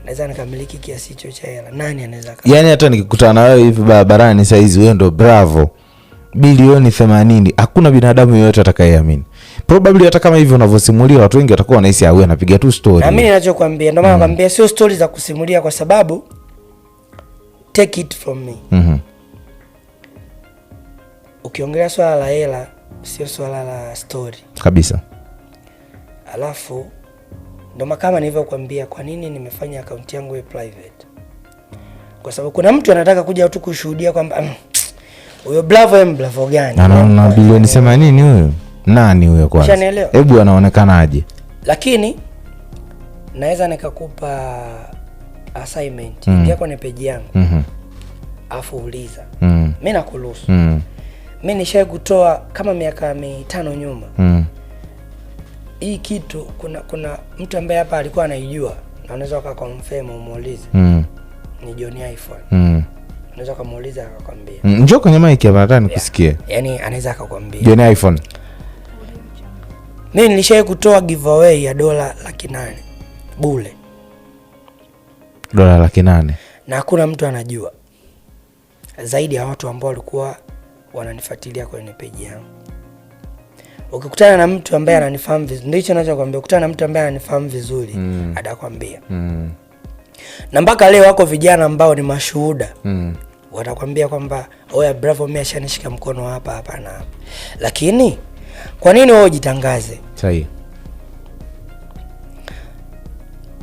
Naweza nikamiliki kiasi hicho cha hela. Nani anaweza? Yaani hata nikikutana na wewe hivi barabarani saa hizi wewe ndo Bravo bilioni 80, hakuna binadamu yeyote atakayeamini. Probably hata kama hivi unavyosimulia watu wengi watakuwa wanahisi wewe anapiga tu story. Na mimi ninachokuambia ndio maana nakwambia sio story za kusimulia, kwa sababu take it from me. Ukiongelea swala la hela sio swala la story kabisa. Alafu ndio kama nilivyokuambia kwa nini nimefanya account yangu iwe private. Kwa sababu kuna mtu anataka kuja tu kushuhudia kwamba huyo Bravo gani? Anaona bilioni 80 huyo. Nani huyo kwanza? Hebu anaonekanaje? Lakini naweza nikakupa assignment. Ingia kwenye page yangu. Afu uliza. Mimi nakuruhusu. Mimi nishawahi kutoa kama miaka 5 nyuma. Hii kitu kuna mtu ambaye hapa alikuwa anaijua na unaweza ukaconfirm umuulize. Ni John iPhone. Unaweza kumuuliza akakwambia. Njoo kwenye mic hapa nataka nikusikie. Yaani anaweza akakwambia. John iPhone. Mimi nilishawahi kutoa giveaway ya dola 800 bure. Dola 800. Na hakuna mtu anajua. Zaidi ya watu ambao walikuwa wananifuatilia kwenye page yangu. Ukikutana na mtu ambaye ananifahamu vizuri, ndio hicho ninachokuambia, ukutana na mtu ambaye ananifahamu vizuri, atakwambia. Na mpaka leo wako vijana ambao ni mashuhuda. Watakwambia kwamba oya Bravo mimi ashanishika mkono hapa hapa na hapa. Lakini kwa nini wewe ujitangaze? Sahihi.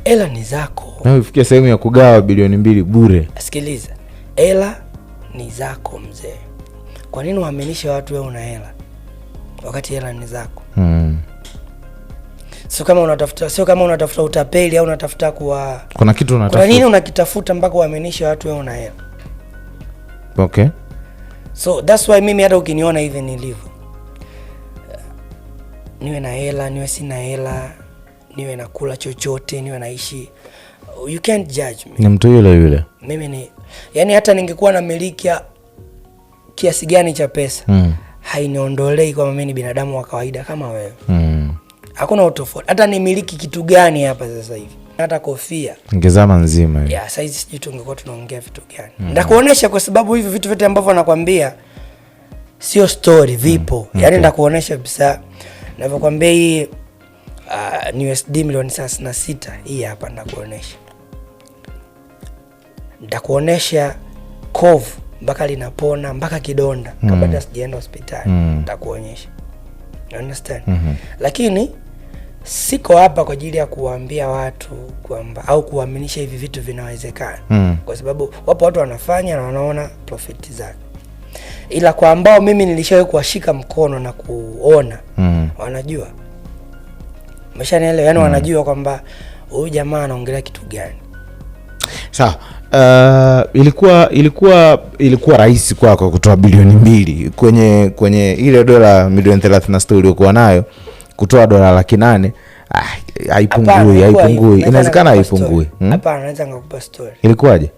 Hela ni zako. Na ufikie sehemu ya kugawa bilioni 2 bure. Sikiliza. Hela ni zako mzee. Kwa nini uaminishe watu wewe una hela wakati hela ni zako? Sio kama unatafuta utapeli au unatafuta kuna kitu unatafuta. Kwa nini unakitafuta mpaka uaminishe watu wewe una hela? Okay. So that's why mimi hata ukiniona hivi nilivyo, niwe na hela, niwe sina hela, niwe nakula chochote, niwe naishi, you can't judge me. Ni mtu yule. Mimi ni yani hata ningekuwa na miliki kiasi gani cha pesa, hainiondolei kwamba mimi ni binadamu wa kawaida kama wewe. Hakuna utofauti. Hata nimiliki kitu gani hapa sasa hivi, hata kofia ngezama nzima hiyo. Sasa hizi sijui tungekuwa tunaongea vitu gani. Ndakuonesha kwa sababu hivi vitu vyote ambavyo nakwambia sio story, vipo. Yaani ndakuonesha kabisa. Ninavyokuambia hii ni USD milioni 36 hii hapa ndakuonesha. Ndakuonesha kovu mpaka linapona, mpaka kidonda kabla hata sijaenda hospitali. Ndakuonyesha. You understand? Lakini siko hapa kwa ajili ya kuwaambia watu kwamba au kuaminisha hivi vitu vinawezekana. Kwa sababu wapo watu wanafanya na wanaona profit zake. Ila kwa ambao mimi nilishawahi kuwashika mkono na kuona, wanajua. Umeshanielewa? Yaani wanajua kwamba huyu jamaa anaongelea kitu gani. Sawa. Ilikuwa rahisi kwako kutoa bilioni 2 kwenye ile dola milioni 36 uliokuwa nayo, kutoa dola 800. Haipungui. Inawezekana haipungui. Hapana, naweza ngakupa story. Ilikuwaje?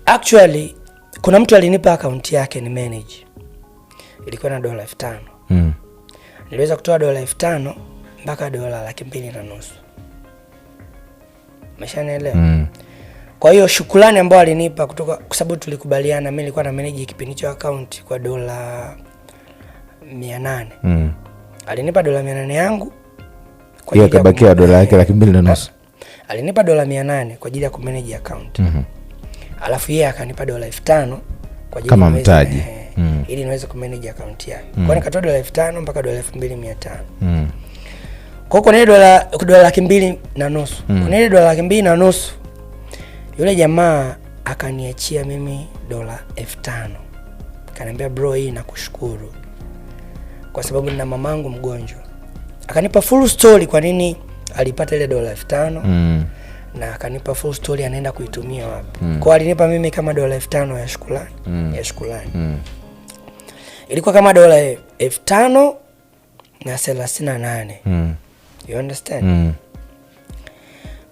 Actually kuna mtu alinipa account yake ni manage. Ilikuwa na dola 5,000. Niliweza kutoa dola 5,000 mpaka dola 2,500. Umeshanielewa? Kwa hiyo shukrani ambayo alinipa kutoka, kwa sababu tulikubaliana mimi nilikuwa na manage kipindi cha account kwa dola 800. Alinipa dola 800 yangu kwa hiyo kabakia dola yake 2,500. Alinipa dola 800 kwa ajili ya kumanage account. Alafu yeye akanipa dola 5,000 kwa ajili kama mtaji. Ili niweze kumanage account yake. Kwa hiyo nikatoa dola 5,000 mpaka dola 2,500. Kwa hiyo kuna dola 2,500. Kuna ile dola 2,500 yule jamaa akaniachia mimi dola 5,000. Akaniambia bro, hii nakushukuru kwa sababu nina mamangu mgonjwa. Akanipa full story kwa nini alipata ile dola 5,000. na akanipa full story anaenda kuitumia wapi. Kwa alinipa mimi kama $5,000 ya shukrani, ya shukrani. Ilikuwa kama $5,038. You understand?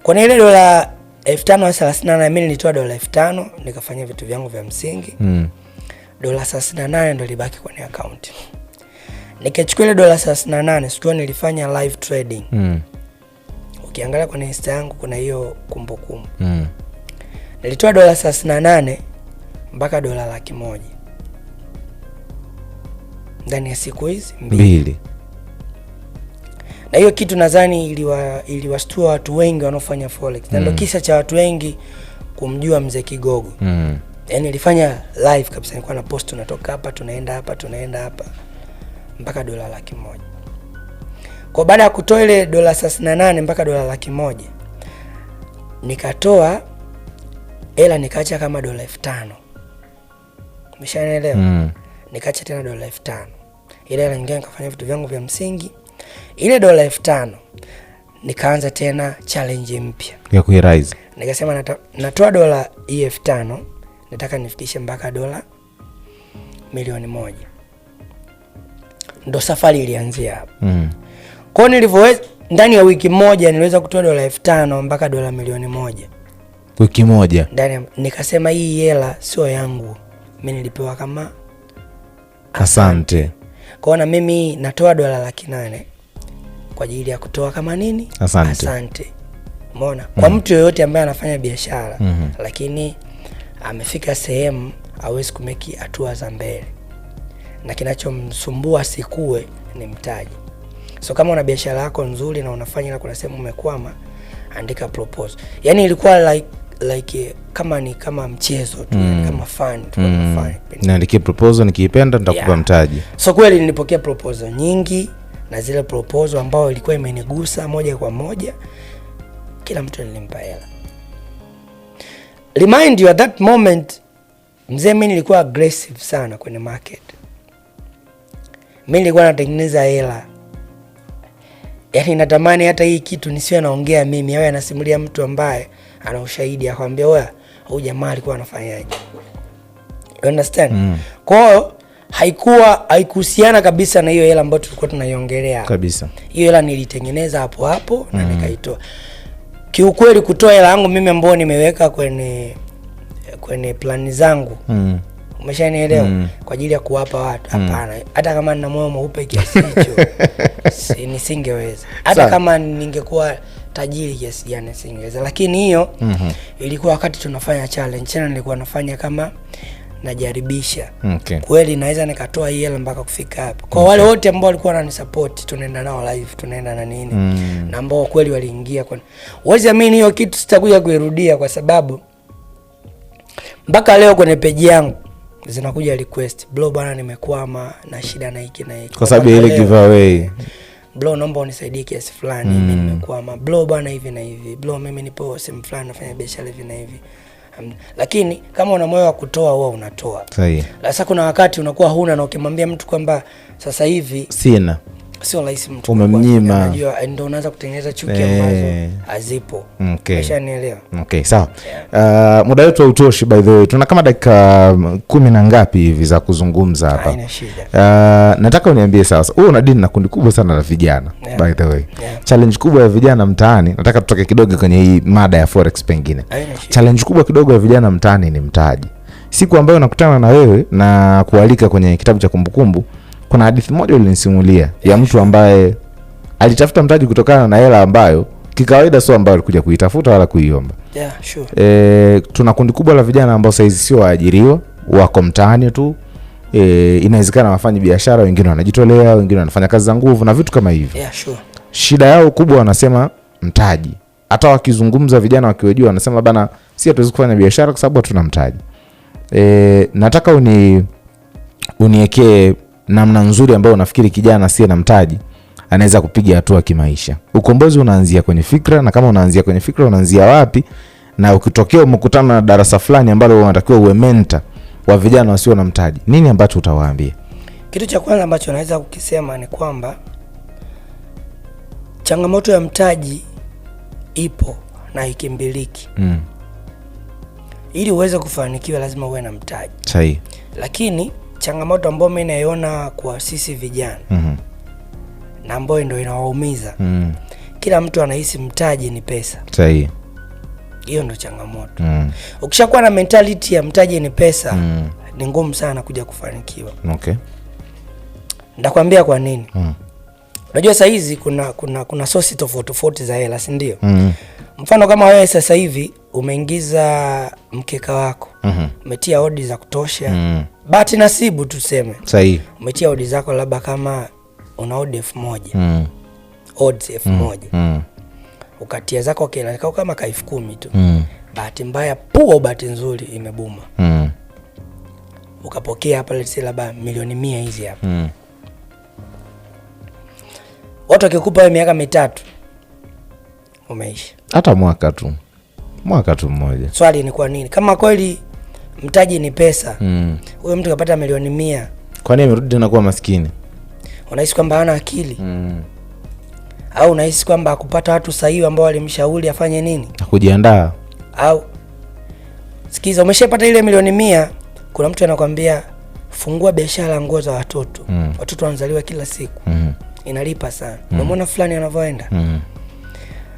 Kwa ile $5,038 mimi nilitoa $5,000 nikafanya vitu vyangu vya msingi. $38 ndio libaki kwenye account. Nikachukua ile $38, sio nilifanya live trading. Ukiangalia kwenye Insta yangu kuna hiyo kumbukumbu. Nilitoa $38 mpaka $100,000 ndani ya siku hizi mbili. Na hiyo kitu nadhani iliwashtua watu wengi wanaofanya forex. Na ndio kisa cha watu wengi kumjua Mzee Kigogo. Yaani nilifanya live kabisa, nilikuwa na post tunatoka hapa tunaenda hapa mpaka $100,000. Kwa baada ya kutoa ile $38 mpaka $100,000 nikatoa hela nikaacha kama $5,000. Umeshanielewa? Nikaacha tena $5,000. Ile hela nyingine nikafanya vitu vyangu vya msingi. Ile $5,000 nikaanza tena challenge mpya ya kuiraise. Nikasema natoa $5,000 nataka nifikishe mpaka $1,000,000. Ndo safari ilianzia hapo. Kwa nilivyoweza ndani ya wiki moja niliweza kutoa $5,000 mpaka $1,000,000. Wiki moja. Ndani nikasema hii hela sio yangu. Mimi nilipewa kama asante. Kwa na mimi natoa $800,000 kwa ajili ya kutoa kama nini? Asante. Umeona? Kwa mtu yoyote ambaye anafanya biashara lakini amefika sehemu hawezi kumeki hatua za mbele. Na kinachomsumbua sikue ni mtaji. So kama una biashara yako nzuri na unafanya ila kuna sehemu umekwama, andika proposal. Yaani ilikuwa like kama mchezo tu, kama fun tu unafanya. Niandikie proposal, nikiipenda nitakupa mtaji. So kweli nilipokea proposal nyingi, na zile proposal ambao ilikuwa imenigusa moja kwa moja, kila mtu nilimpa hela. Remind you at that moment, mzee mimi nilikuwa aggressive sana kwenye market. Mimi nilikuwa natengeneza hela. Yaani natamani hata hii kitu nisiwe naongea mimi, awe anasimulia mtu ambaye ana ushahidi akwambia wewe huyu jamaa alikuwa anafanyaje. You understand? Kwa haikuhusiana kabisa na hiyo hela ambayo tulikuwa tunaiongelea kabisa. Hiyo hela nilitengeneza hapo hapo na nikaitoa. Kiukweli kutoa hela yangu mimi ambayo nimeweka kwenye plani zangu. Umeshanielewa? Kwa ajili ya kuwapa watu. Hapana. Hata kama nina moyo mweupe kiasi hicho nisingeweza. Hata kama ningekuwa tajiri kiasi gani nisingeweza. Lakini hiyo ilikuwa wakati tunafanya challenge. Tena nilikuwa nafanya kama najaribisha. Kweli naweza nikatoa hii hela mpaka kufika hapo. Kwa wale wote ambao walikuwa wananisupport, tunaenda nao live, tunaenda na nini. Na ambao kweli waliingia kwa. Uwezi amini hiyo kitu sitakuja kuirudia kwa sababu mpaka leo kwenye page yangu zinakuja request, bro bwana nimekwama na shida na hiki na hiki. Kwa sababu ile giveaway. Bro naomba unisaidie kiasi fulani, mimi nimekwama. Bro bwana hivi na hivi. Bro mimi nipo sehemu fulani nafanya biashara hivi na hivi. Lakini kama una moyo wa kutoa huwa unatoa. Sahihi. Sasa kuna wakati unakuwa huna na ukimwambia mtu kwamba sasa hivi sina, sio rahisi mtu umemnyima. Unajua ndio unaanza kutengeneza chuki ambazo hazipo. Umeshanielewa? Sawa. Muda wetu hautoshi by the way. Tuna kama dakika 10 na ngapi hivi za kuzungumza hapa. Haina shida. Nataka uniambie sasa. Wewe una deal na kundi kubwa sana la vijana by the way. Challenge kubwa ya vijana mtaani. Nataka tutoke kidogo kwenye hii mada ya forex pengine. Challenge kubwa kidogo ya vijana mtaani ni mtaji. Siku ambayo nakutana na wewe na kualika kwenye kitabu cha kumbukumbu, kuna hadithi moja ulinisimulia ya mtu ambaye alitafuta mtaji kutokana na hela ambayo kikawaida sio ambayo alikuja kuitafuta wala kuiomba. Tuna kundi kubwa la vijana ambao saizi sio waajiriwa, wako mtaani tu. Inawezekana wafanye biashara, wengine wanajitolea, wengine wanafanya kazi za nguvu na vitu kama hivyo. Shida yao kubwa wanasema mtaji. Hata wakizungumza vijana wakiwajua wanasema bana, si hatuwezi kufanya biashara kwa sababu hatuna mtaji. Nataka uniekee namna nzuri ambayo unafikiri kijana asiye na mtaji anaweza kupiga hatua kimaisha. Ukombozi unaanzia kwenye fikra, na kama unaanzia kwenye fikra unaanzia wapi? Na ukitokea umekutana na darasa fulani ambalo unatakiwa uwe mentor wa vijana wasio na mtaji, nini ambacho utawaambia? Kitu cha kwanza ambacho naweza kukisema ni kwamba changamoto ya mtaji ipo na ikimbiliki. Ili uweze kufanikiwa lazima uwe na mtaji. Sahihi. Lakini changamoto ambayo mimi naiona kwa sisi vijana na ambayo ndio inawaumiza, kila mtu anahisi mtaji ni pesa. Sahihi. Hiyo ndio changamoto. Ukishakuwa na mentality ya mtaji ni pesa, ni ngumu sana kuja kufanikiwa. Okay. Ndakwambia kwa nini. Unajua sasa hizi kuna source tofauti za hela, si ndio? Mfano kama wewe sasa hivi umeingiza mkeka wako. Umetia odi za kutosha. Bahati nasibu tuseme. Sahihi. Umetia odi zako labda kama una odi 1000. Odds 1000. Ukatia zako kila kama 10,000 tu. Bahati mbaya bahati nzuri imebuma. Ukapokea hapa let's say labda milioni 100 hizi hapa. Watu wakikupa miaka 3 umeisha. Hata mwaka tu mmoja. Swali ni kwa nini? Kama kweli mtaji ni pesa, huyo mtu kapata milioni 100, kwa nini amerudi tena kuwa maskini? Unahisi kwamba hana akili? Au unahisi kwamba akupata watu sahihi ambao walimshauri afanye nini? Kujiandaa. Au sikiza, umeshapata ile milioni 100, kuna mtu anakuambia fungua biashara nguo za watoto. Watoto wanazaliwa kila siku. Inalipa sana. Unaona fulani anavyoenda.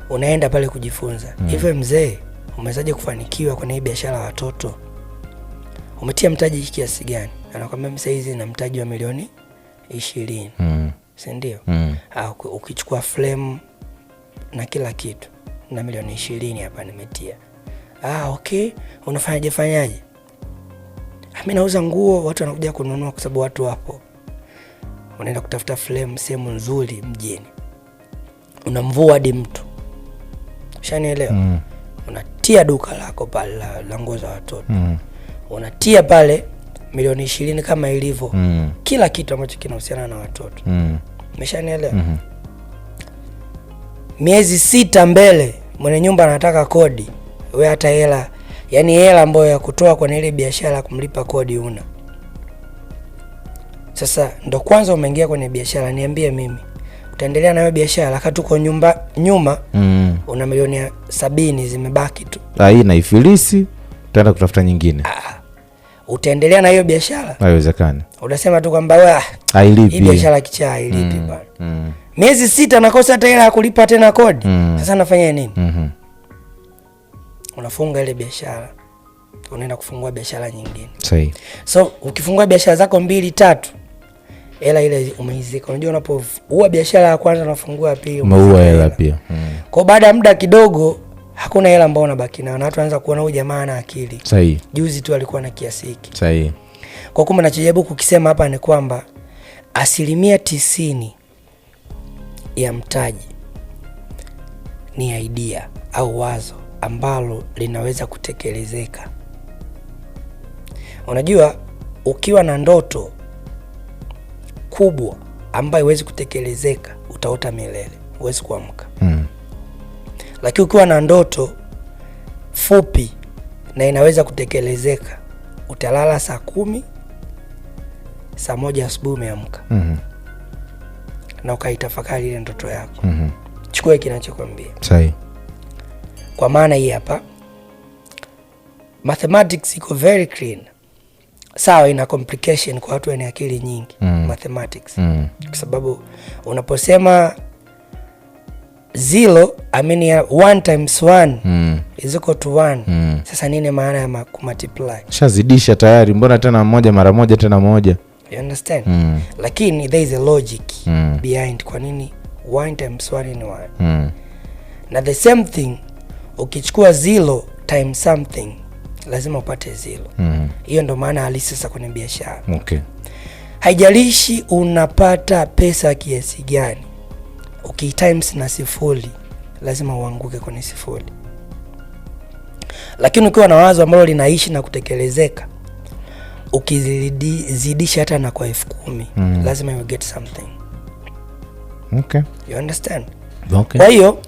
Unaenda pale kujifunza. Hivyo mzee, umewezaje kufanikiwa kwenye hii biashara ya watoto? Umetia mtaji kiasi gani? Anakuambia mimi hizi na mtaji wa milioni 20. Si ndio? Ukichukua frame na kila kitu na milioni 20 hapa nimetia. Okay. Unafanyaje? Mimi nauza nguo, watu wanakuja kununua kwa sababu watu wapo. Unaenda kutafuta frame sehemu nzuri mjini. Unamvua hadi mtu. Ushanielewa? Unatia duka lako pale la nguo za watoto. Unatia pale milioni 20 kama ilivyo. Kila kitu ambacho kinahusiana na watoto. Umeshanielewa? Miezi 6 mbele mwenye nyumba anataka kodi. Wewe hata hela, yani hela ambayo ya kutoa kwenye ile biashara kumlipa kodi una. Sasa ndo kwanza umeingia kwenye biashara, niambie mimi. Utaendelea na hiyo biashara wakati uko nyuma una milioni 70 zimebaki tu. Hii na ifilisi, utaenda kutafuta nyingine. Utaendelea na hiyo biashara? Haiwezekani. Unasema tu kwamba wewe hailipi. Hii biashara kichaa hailipi bwana. Miezi 6 nakosa hata hela ya kulipa tena kodi. Sasa nafanya nini? Unafunga ile biashara. Unaenda kufungua biashara nyingine. Sahihi. So ukifungua biashara zako 2-3, hela ile umeizika. Unajua unapoua biashara ya kwanza unafungua pili, umeua hela pia. Kwa baada ya muda kidogo hakuna hela ambayo unabaki nayo na watu wanaanza kuona huyu jamaa ana akili. Sahihi. Juzi tu alikuwa na kiasi hiki. Sahihi. Kwa kumbe ninachojaribu kukisema hapa ni kwamba 90% ya mtaji ni idea au wazo ambalo linaweza kutekelezeka. Unajua ukiwa na ndoto kubwa ambayo haiwezi kutekelezeka, utaota milele, huwezi kuamka. Lakini ukiwa na ndoto fupi na inaweza kutekelezeka, utalala saa 10, saa 1 asubuhi umeamka. Na ukaitafakari ile ndoto yako. Chukua kinachokwambia. Sahihi. Kwa maana hii hapa mathematics iko very clean. Sawa, ina complication kwa watu wenye akili nyingi. Mathematics. Kwa sababu unaposema 1 times 1 is equal to 1. Sasa nini maana ya kumultiply? Shazidisha tayari, mbona tena moja mara moja tena moja? You understand? Lakini there is a logic behind kwa nini 1 times 1 ni 1. Na the same thing, ukichukua 0 times something lazima upate 0. Hiyo ndo maana halisi sasa kwenye biashara. Okay. Haijalishi unapata pesa kiasi gani, times na 0 lazima uanguke kwenye 0. Lakini ukiwa na wazo ambalo linaishi na kutekelezeka, ukizidisha hata na kwa 10,000 lazima you get something. Okay. You understand? Okay. Kwa hiyo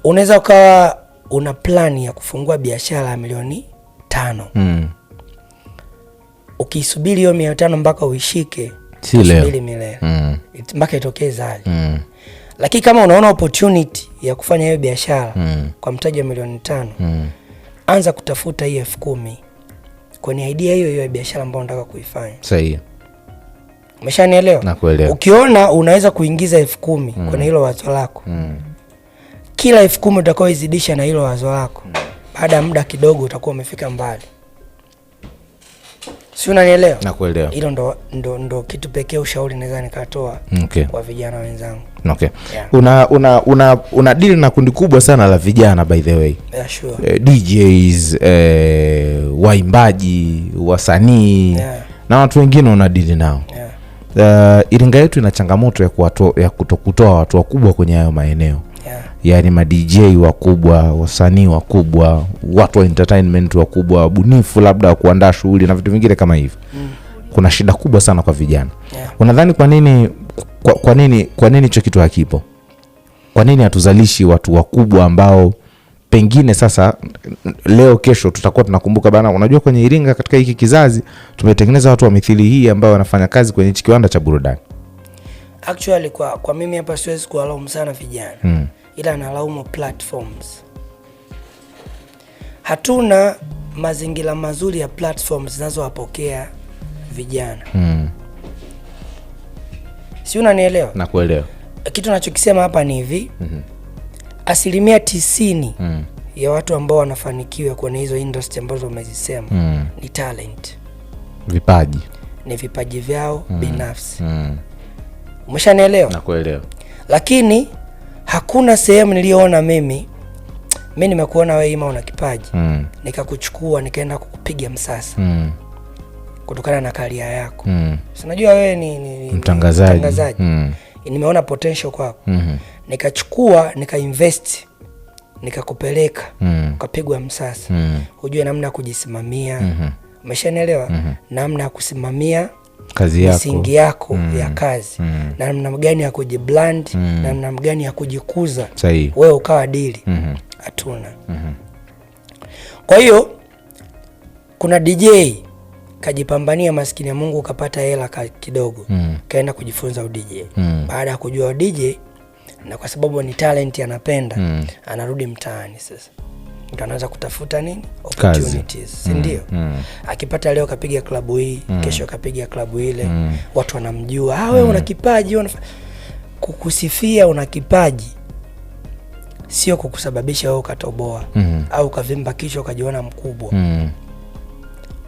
unaweza ukawa una plani ya kufungua biashara ya milioni 5. Ukisubiri hiyo 500 mpaka uishike, usubiri milele. Mpaka itokee zali. Lakini kama unaona opportunity ya kufanya hiyo biashara kwa mtaji wa milioni 5, anza kutafuta hii 10,000 kwenye idea hiyo ya biashara ambayo unataka kuifanya. Sahihi. Umeshanielewa? Nakuelewa. Ukiona unaweza kuingiza 10,000 kwenye hilo wazo lako, kila 10,000 utakaoizidisha na hilo wazo lako, baada ya muda kidogo utakuwa umefika mbali. Si unanielewa? Nakuelewa. Hilo ndo kitu pekee ushauri naweza nikatoa kwa vijana wenzangu. Okay. Yeah. Una deal na kundi kubwa sana la vijana by the way. Yeah, sure. DJs, waimbaji, wasanii, na watu wengine una deal nao. Yeah. Iringa yetu ina changamoto ya kutokutoa watu wakubwa kwenye hayo maeneo. Yeah. Yaani ma DJ wakubwa, wasanii wakubwa, watu wa entertainment wakubwa, wabunifu labda wa kuandaa shughuli na vitu vingine kama hivyo. Kuna shida kubwa sana kwa vijana. Yeah. Unadhani kwa nini hicho kitu hakipo? Kwa nini hatuzalishi watu wakubwa ambao pengine sasa leo kesho tutakuwa tunakumbuka bana, unajua kwenye Iringa katika hiki kizazi tumetengeneza watu wa mithili hii ambao wanafanya kazi kwenye kiwanda cha burudani. Actually kwa mimi hapa siwezi kuwalaumu sana vijana. Ila nalaumu platforms. Hatuna mazingira mazuri ya platforms zinazowapokea vijana. Si unanielewa? Nakuelewa. Kitu nachokisema hapa ni hivi. 90% ya watu ambao wanafanikiwa kwenye hizo industry ambazo umezisema ni talent. Vipaji. Ni vipaji vyao binafsi. Umeshanielewa? Nakuelewa. Lakini hakuna sehemu niliona mimi nimekuona wewe Ima una kipaji, nikakuchukua nikaenda kukupiga msasa kutokana na career yako. Si unajua wewe ni mtangazaji. Nimeona potential kwako. Nikachukua nikainvest nikakupeleka ukapigwa msasa. Ujue namna ya kujisimamia. Umeshanielewa? Namna ya kusimamia kazi yako, misingi yako ya kazi, na namna gani ya kujibrand, na namna gani ya kujikuza. Wewe ukawa dili. Hatuna. Kwa hiyo kuna DJ kajipambania, maskini ya Mungu, ukapata hela kidogo, kaenda kujifunza udj. Baada ya kujua udj na kwa sababu ni talent anapenda, anarudi mtaani sasa. Mtu anaanza kutafuta nini? Opportunities, si ndio? Akipata leo kapiga klabu hii, kesho kapiga klabu ile, watu wanamjua, wewe una kipaji, kukusifia una kipaji sio kukusababisha wewe ukatoboa au kavimba kichwa ukajiona mkubwa.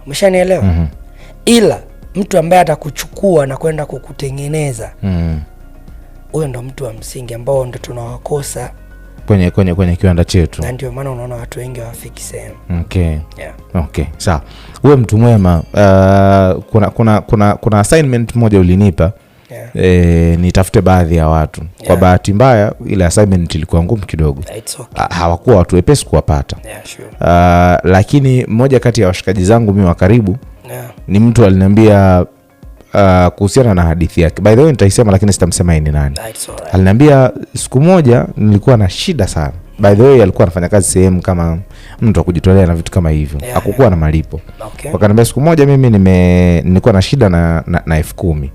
Umeshanielewa? Ila mtu ambaye atakuchukua na kwenda kukutengeneza, huyo ndo mtu wa msingi ambao ndo tunawakosa kwenye kiwanda chetu. Na ndio maana unaona watu wengi hawafiki sehemu. Okay. Yeah. Okay. Sawa. Wewe mtu mwema, kuna assignment moja ulinipa. Yeah. Nitafute baadhi ya watu. Yeah. Kwa bahati mbaya ile assignment ilikuwa ngumu kidogo. It's okay. Hawakuwa watu wepesi kuwapata. Yeah, sure. Lakini mmoja kati ya washikaji zangu mimi wa karibu, ni mtu aliniambia kuhusiana na hadithi yake. By the way nitaisema lakini sitamsema ni nani. Right. Aliniambia siku moja nilikuwa na shida sana. By the way alikuwa anafanya kazi sehemu kama mtu wa kujitolea na vitu kama hivyo. Yeah, hakukuwa na malipo. Okay. Wakaniambia siku moja mimi nilikuwa na shida na 10,000.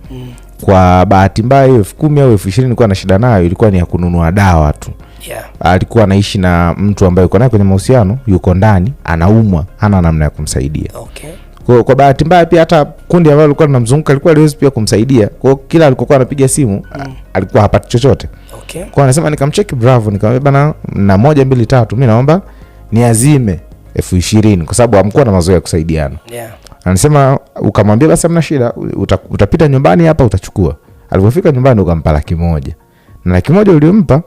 Kwa bahati mbaya hiyo 10,000 au 20,000 nilikuwa na shida nayo ilikuwa ni ya kununua dawa tu. Yeah. Alikuwa anaishi na mtu ambaye yuko naye kwenye mahusiano, yuko ndani, anaumwa, hana namna ya kumsaidia. Okay. Kwa bahati mbaya pia hata kundi ambalo lilikuwa linamzunguka alikuwa hawezi pia kumsaidia. Kwa kila alikokuwa anapiga simu alikuwa hapati chochote. Okay. Kwa anasema nikamcheck Bravo, nikamwambia bana na 1 2 3 mimi naomba niazime 20,000 kwa sababu hamkuwa na mazoea ya kusaidiana. Yeah. Anasema ukamwambia basi hamna shida, utapita nyumbani hapa utachukua. Alipofika nyumbani ukampa 100,000. Na 100,000 uliompa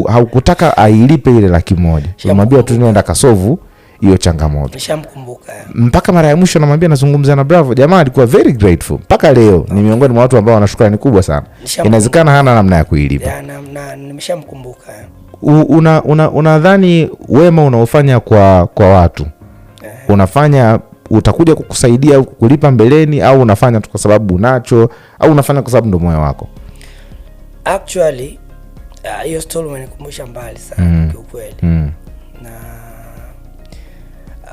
haukutaka ailipe ile 100,000. Unamwambia tu nenda kasovu hiyo changamoto. Nishamkumbuka. Mpaka mara ya mwisho namwambia nazungumza na Bravo, jamaa alikuwa very grateful. Mpaka leo ni miongoni mwa watu ambao wana shukrani kubwa sana. Inawezekana hana namna ya kuilipa. Nimeshamkumbuka. Unadhani wema unaofanya kwa watu unafanya utakuja kukusaidia kukulipa mbeleni, au unafanya tu kwa sababu unacho, au unafanya kwa sababu ndo moyo wako? Actually hiyo story imenikumbusha mbali sana kiukweli. Na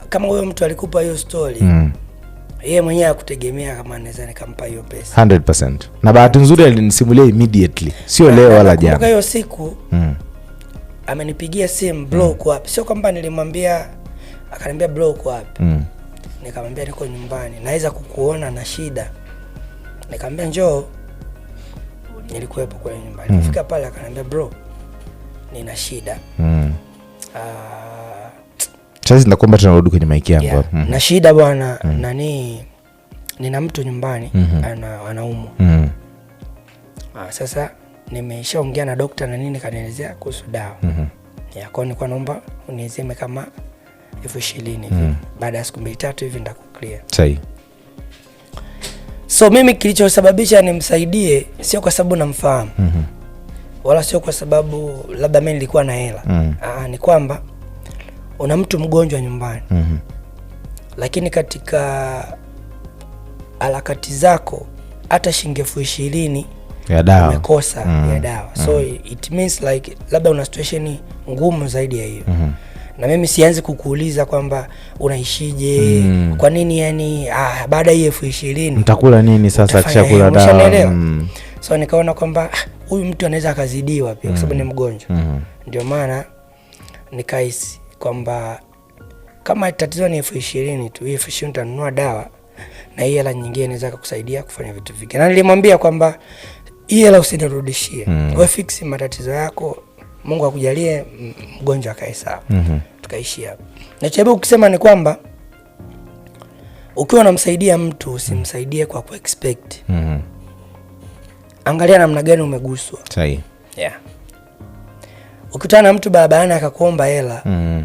kama huyo mtu alikupa hiyo story, yeye mwenyewe hakutegemea kama anaweza nikampa hiyo pesa 100%. Na bahati nzuri alinisimulia immediately, sio leo wala jana. Kwa hiyo siku amenipigia simu, bro uko wapi? Sio kwamba nilimwambia, akaniambia bro uko wapi? Nikamwambia niko nyumbani, naweza kukuona na shida. Nikamwambia njoo. Nilikuwepo kwa nyumbani. Nilifika pale akaniambia bro nina shida. Sasa nakuomba tunarudi kwenye mic yangu hapo. Na shida bwana, nani nina mtu nyumbani anaumwa. Sasa nimeshaongea na daktari na nini, kanielezea kuhusu dawa. Kwa nilikuwa naomba uniezeme kama 20,000 hivi. Baada ya siku 2-3 hivi ndakuklear. Sahi. So mimi kilichosababisha nimsaidie sio kwa sababu namfahamu. Wala sio kwa sababu labda mimi nilikuwa na hela. Ni kwamba una mtu mgonjwa nyumbani. Lakini katika harakati zako hata shilingi 20,000 ya dawa umekosa ya dawa. So it means like labda una situation ngumu zaidi ya hiyo. Na mimi sianzi kukuuliza kwamba unaishije, kwa nini yani baada ya 20,000 mtakula nini sasa chakula dawa. So nikaona kwamba huyu mtu anaweza akazidiwa pia kwa sababu ni mgonjwa. Ndio maana nikaisi kwamba kama tatizo ni 20,000 tu, 20,000 utanunua dawa na hii hela nyingine inaweza kukusaidia kufanya vitu vingi. Na nilimwambia kwamba hii hela usinirudishie. Wewe fix matatizo yako, Mungu akujalie mgonjwa akae sawa. Tukaishi hapo. Nachojaribu kusema ni kwamba ukiwa unamsaidia mtu usimsaidie kwa kuexpect. Angalia namna gani umeguswa. Sahi. Ukutana na mtu barabarani akakuomba hela,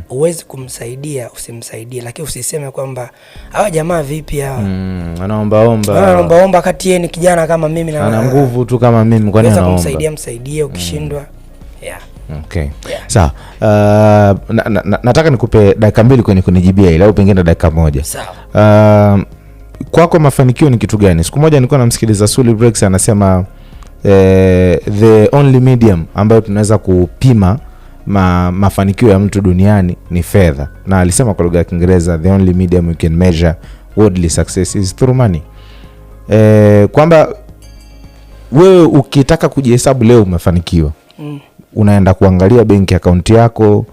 uwezi kumsaidia, usimsaidie, lakini usiseme kwamba hawa jamaa vipi hawa. Anaomba kati yeye ni kijana kama mimi na ana nguvu tu kama mimi, kwa nini anaomba? Kumsaidia msaidie, ukishindwa. Okay. Sawa. Nataka nikupe dakika 2 kwenye kunijibia ile au pengine dakika 1. Sawa. Kwako mafanikio ni kitu gani? Siku moja nilikuwa namsikiliza Sully Breaks anasema the only medium ambayo tunaweza kupima mafanikio ya mtu duniani ni fedha, na alisema kwa lugha ya Kiingereza the only medium you can measure worldly success is through money. Kwamba wewe ukitaka kujihesabu leo umefanikiwa, unaenda kuangalia bank account yako,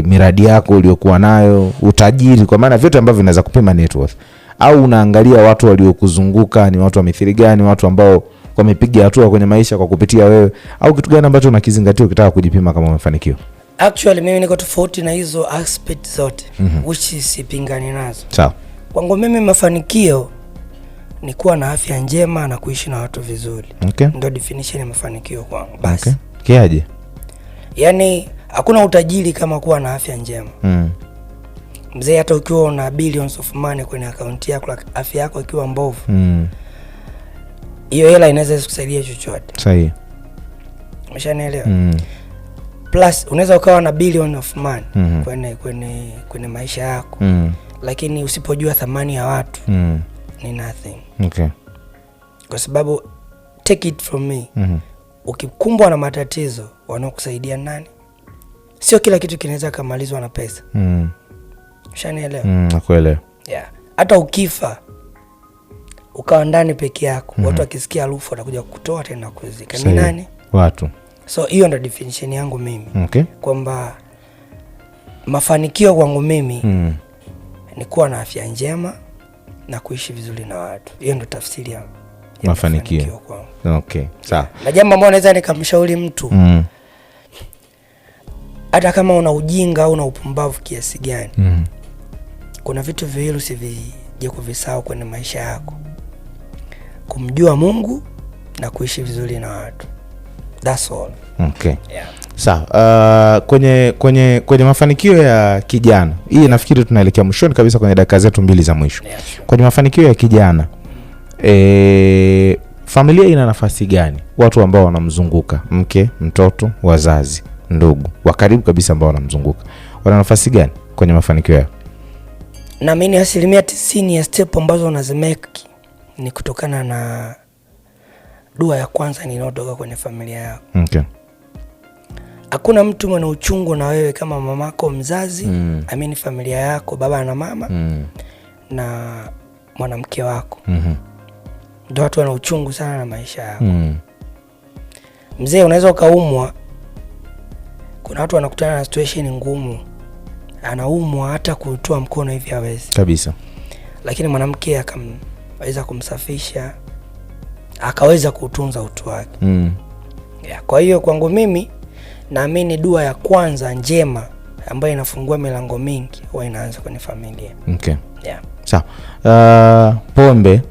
miradi yako uliyokuwa nayo, utajiri, kwa maana vyote ambavyo vinaweza kupima net worth, au unaangalia watu waliokuzunguka ni watu wa mithili gani, watu ambao wamepiga hatua kwenye maisha kwa kupitia wewe, au kitu gani ambacho unakizingatia ukitaka kujipima kama umefanikiwa? Actually mimi niko tofauti na hizo aspect zote, which sipingani nazo. Sawa. Kwangu mimi mafanikio ni kuwa na afya njema na kuishi na watu vizuri. Okay. Ndio definition ya mafanikio kwangu. Basi. Okay. Kiaje? Yaani hakuna utajiri kama kuwa na afya njema. Mzee, hata ukiwa una billions of money kwenye account yako, afya yako ikiwa mbovu, hiyo hela inaweza kusaidia chochote. Sahihi. Umeshanielewa? Plus unaweza ukawa na billion of money kwenye maisha yako, lakini usipojua thamani ya watu ni nothing. Okay. Kwa sababu take it from me, ukikumbwa na matatizo wanaokusaidia nani? Sio kila kitu kinaweza kumalizwa na pesa. Ushanielewa? Nakuelewa. Hata ukifa ukawa ndani peke yako, watu wakisikia harufu watakuja kukutoa tena kuzika. Ni nani? Watu. So hiyo ndio definition yangu mimi. Okay. Kwamba mafanikio kwangu mimi ni kuwa na afya njema na kuishi vizuri na watu. Hiyo ndio tafsiri ya mafanikio kwangu. Okay. Sawa. Na jambo ambalo naweza nikamshauri mtu, hata kama una ujinga au una upumbavu kiasi gani, kuna vitu viwili usivije kuvisahau kwenye maisha yako: kumjua Mungu na kuishi vizuri na watu. That's all. Okay. Sawa. Kwenye mafanikio ya kijana, hii nafikiri tunaelekea mwishoni kabisa kwenye dakika zetu 2 za mwisho. Sure. Kwenye mafanikio ya kijana, familia ina nafasi gani? Watu ambao wanamzunguka, mke, mtoto, wazazi, ndugu wa karibu kabisa ambao wanamzunguka, wana nafasi gani kwenye mafanikio yao? Na mimi 90% ya step ambazo unazimeki ni kutokana na dua ya kwanza inayotoka kwenye familia yako. Okay. Hakuna mtu mwenye uchungu na wewe kama mamako mzazi, amini familia yako, baba na mama, na mwanamke wako. Ndio watu wana uchungu sana na maisha yako. Mzee, unaweza ukaumwa. Kuna watu wanakutana na situation ngumu, anaumwa hata kutoa mkono hivi hawezi kabisa, lakini mwanamke akaweza kumsafisha, akaweza kutunza utu wake. Kwa hiyo kwangu mimi naamini dua ya kwanza njema ambayo inafungua milango mingi huwa inaanza kwenye familia. Okay. Sawa. Pombe,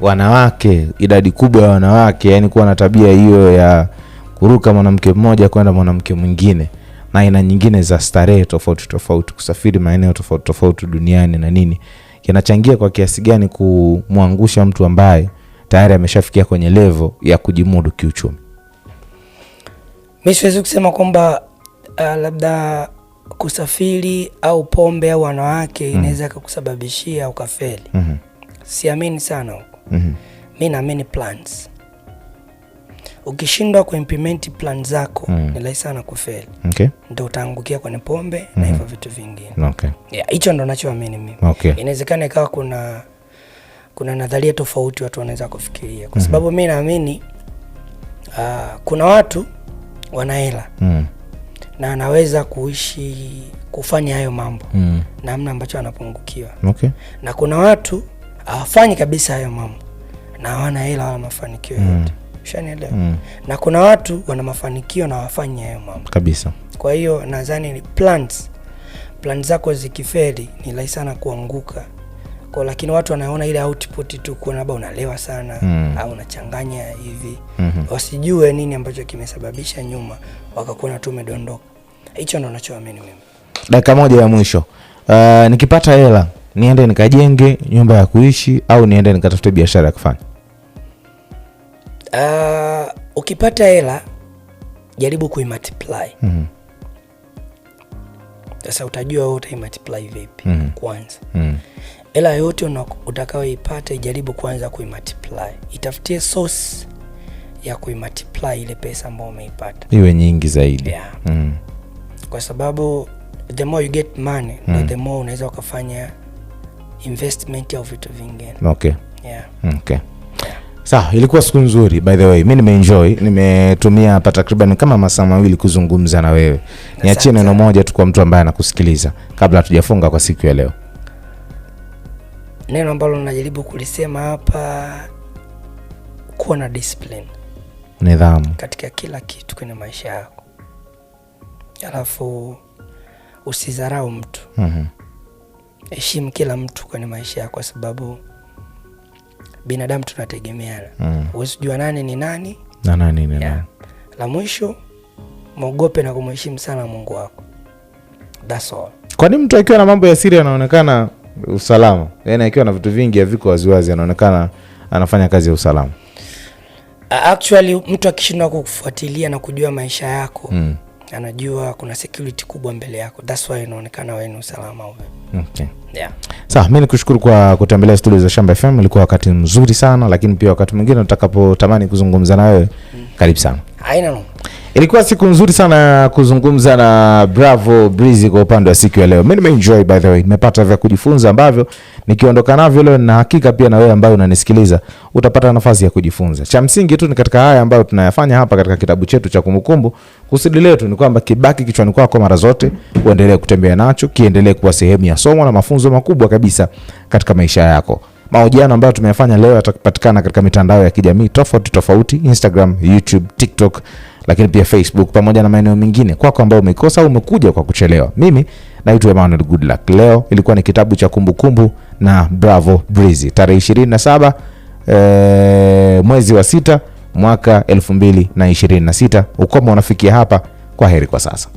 wanawake, idadi kubwa ya wanawake yani kuwa na tabia hiyo ya kuruka mwanamke mmoja kwenda mwanamke mwingine, na aina nyingine za starehe tofauti tofauti, kusafiri maeneo tofauti tofauti duniani na nini, kinachangia kwa kiasi gani kumwangusha mtu ambaye tayari ameshafikia kwenye level ya kujimudu kiuchumi? Mimi siwezi kusema kwamba labda kusafiri au pombe au wanawake inaweza kukusababishia ukafeli. Siamini sana huko. Mimi naamini plans. Ukishindwa kuimplement plan zako ni rahisi sana kufeli. Okay. Ndio utaangukia kwenye pombe na hivyo vitu vingine. Okay. Hicho ndo ninachoamini mimi. Okay. Inawezekana ikawa kuna nadharia tofauti watu wanaweza kufikiria. Kwa sababu mimi naamini kuna watu wana hela. Na anaweza kufanya hayo mambo. Na hamna ambacho anapungukiwa. Okay. Na kuna watu hawafanyi kabisa hayo mambo na hawana hela wala mafanikio yote. Ushanielewa? Na kuna watu wana mafanikio na hawafanyi hayo mambo kabisa. Kwa hiyo nadhani ni plans zako zikifeli ni rahisi sana kuanguka. Kwa lakini watu wanaona ile output tu, kuona labda unalewa sana au unachanganya hivi. Wasijue nini ambacho kimesababisha nyuma, wakakuona tu umedondoka. Hicho ndo ninachoamini mimi. Dakika moja ya mwisho. Nikipata hela niende nikajenge nyumba ya kuishi au niende nikatafute biashara ya kufanya? Ukipata hela jaribu kuimultiply. Sasa utajua wewe utaimultiply vipi kwanza. Hela yote utakayoipata jaribu kwanza kuimultiply. Itafutie source ya kuimultiply ile pesa ambayo umeipata iwe nyingi zaidi. Kwa sababu the more you get money, the more unaweza ukafanya investment au vitu vingine. Okay. Okay. Sawa, ilikuwa siku nzuri by the way. Mimi nimeenjoy, nimetumia hapa takriban kama masaa mawili kuzungumza na wewe. Niachie neno moja tu kwa mtu ambaye anakusikiliza kabla hatujafunga kwa siku ya leo. Neno ambalo najaribu kulisema hapa, kuwa na discipline, nidhamu katika kila kitu kwenye maisha yako. Alafu usidharau mtu. Heshimu kila mtu kwenye maisha yako, kwa sababu binadamu tunategemeana. Huwezi kujua nani ni nani na nani ni nani. La mwisho, muogope na kumheshimu sana Mungu wako. That's all. Kwani mtu akiwa na mambo ya siri anaonekana usalama? Yaani akiwa na vitu vingi haviko waziwazi anaonekana anafanya kazi ya usalama? Actually mtu akishindwa kukufuatilia na kujua maisha yako, anajua kuna security kubwa mbele yako. That's why inaonekana wewe ni usalama wewe. Okay. Sawa, mimi nikushukuru kwa kutembelea studio za Shamba FM. Ilikuwa wakati mzuri sana, lakini pia wakati mwingine utakapotamani kuzungumza na wewe, karibu sana. Haina no. Ilikuwa siku nzuri sana kuzungumza na Bravo Breezy kwa upande wa siku ya leo. Mimi nimeenjoy by the way. Nimepata vya kujifunza ambavyo nikiondoka navyo leo, na hakika pia na wewe ambaye unanisikiliza utapata nafasi ya kujifunza. Cha msingi tu ni katika haya ambayo tunayafanya hapa katika kitabu chetu cha kumbukumbu. Kusudi letu ni kwamba kibaki kichwani kwako mara zote, uendelee kutembea nacho, kiendelee kuwa sehemu ya somo na mafunzo makubwa kabisa katika maisha yako. Mahojiano ambayo tumeyafanya leo yatapatikana katika mitandao ya kijamii tofauti tofauti, Instagram, YouTube, TikTok, lakini pia Facebook pamoja na maeneo mengine. Kwako ambao umekosa au umekuja kwa kuchelewa, mimi naitwa Emmanuel Goodluck. Leo ilikuwa ni kitabu cha kumbukumbu na Bravo Breezy, tarehe 27 mwezi wa 6 mwaka 2026. Ukomo unafikia hapa. Kwa heri kwa sasa.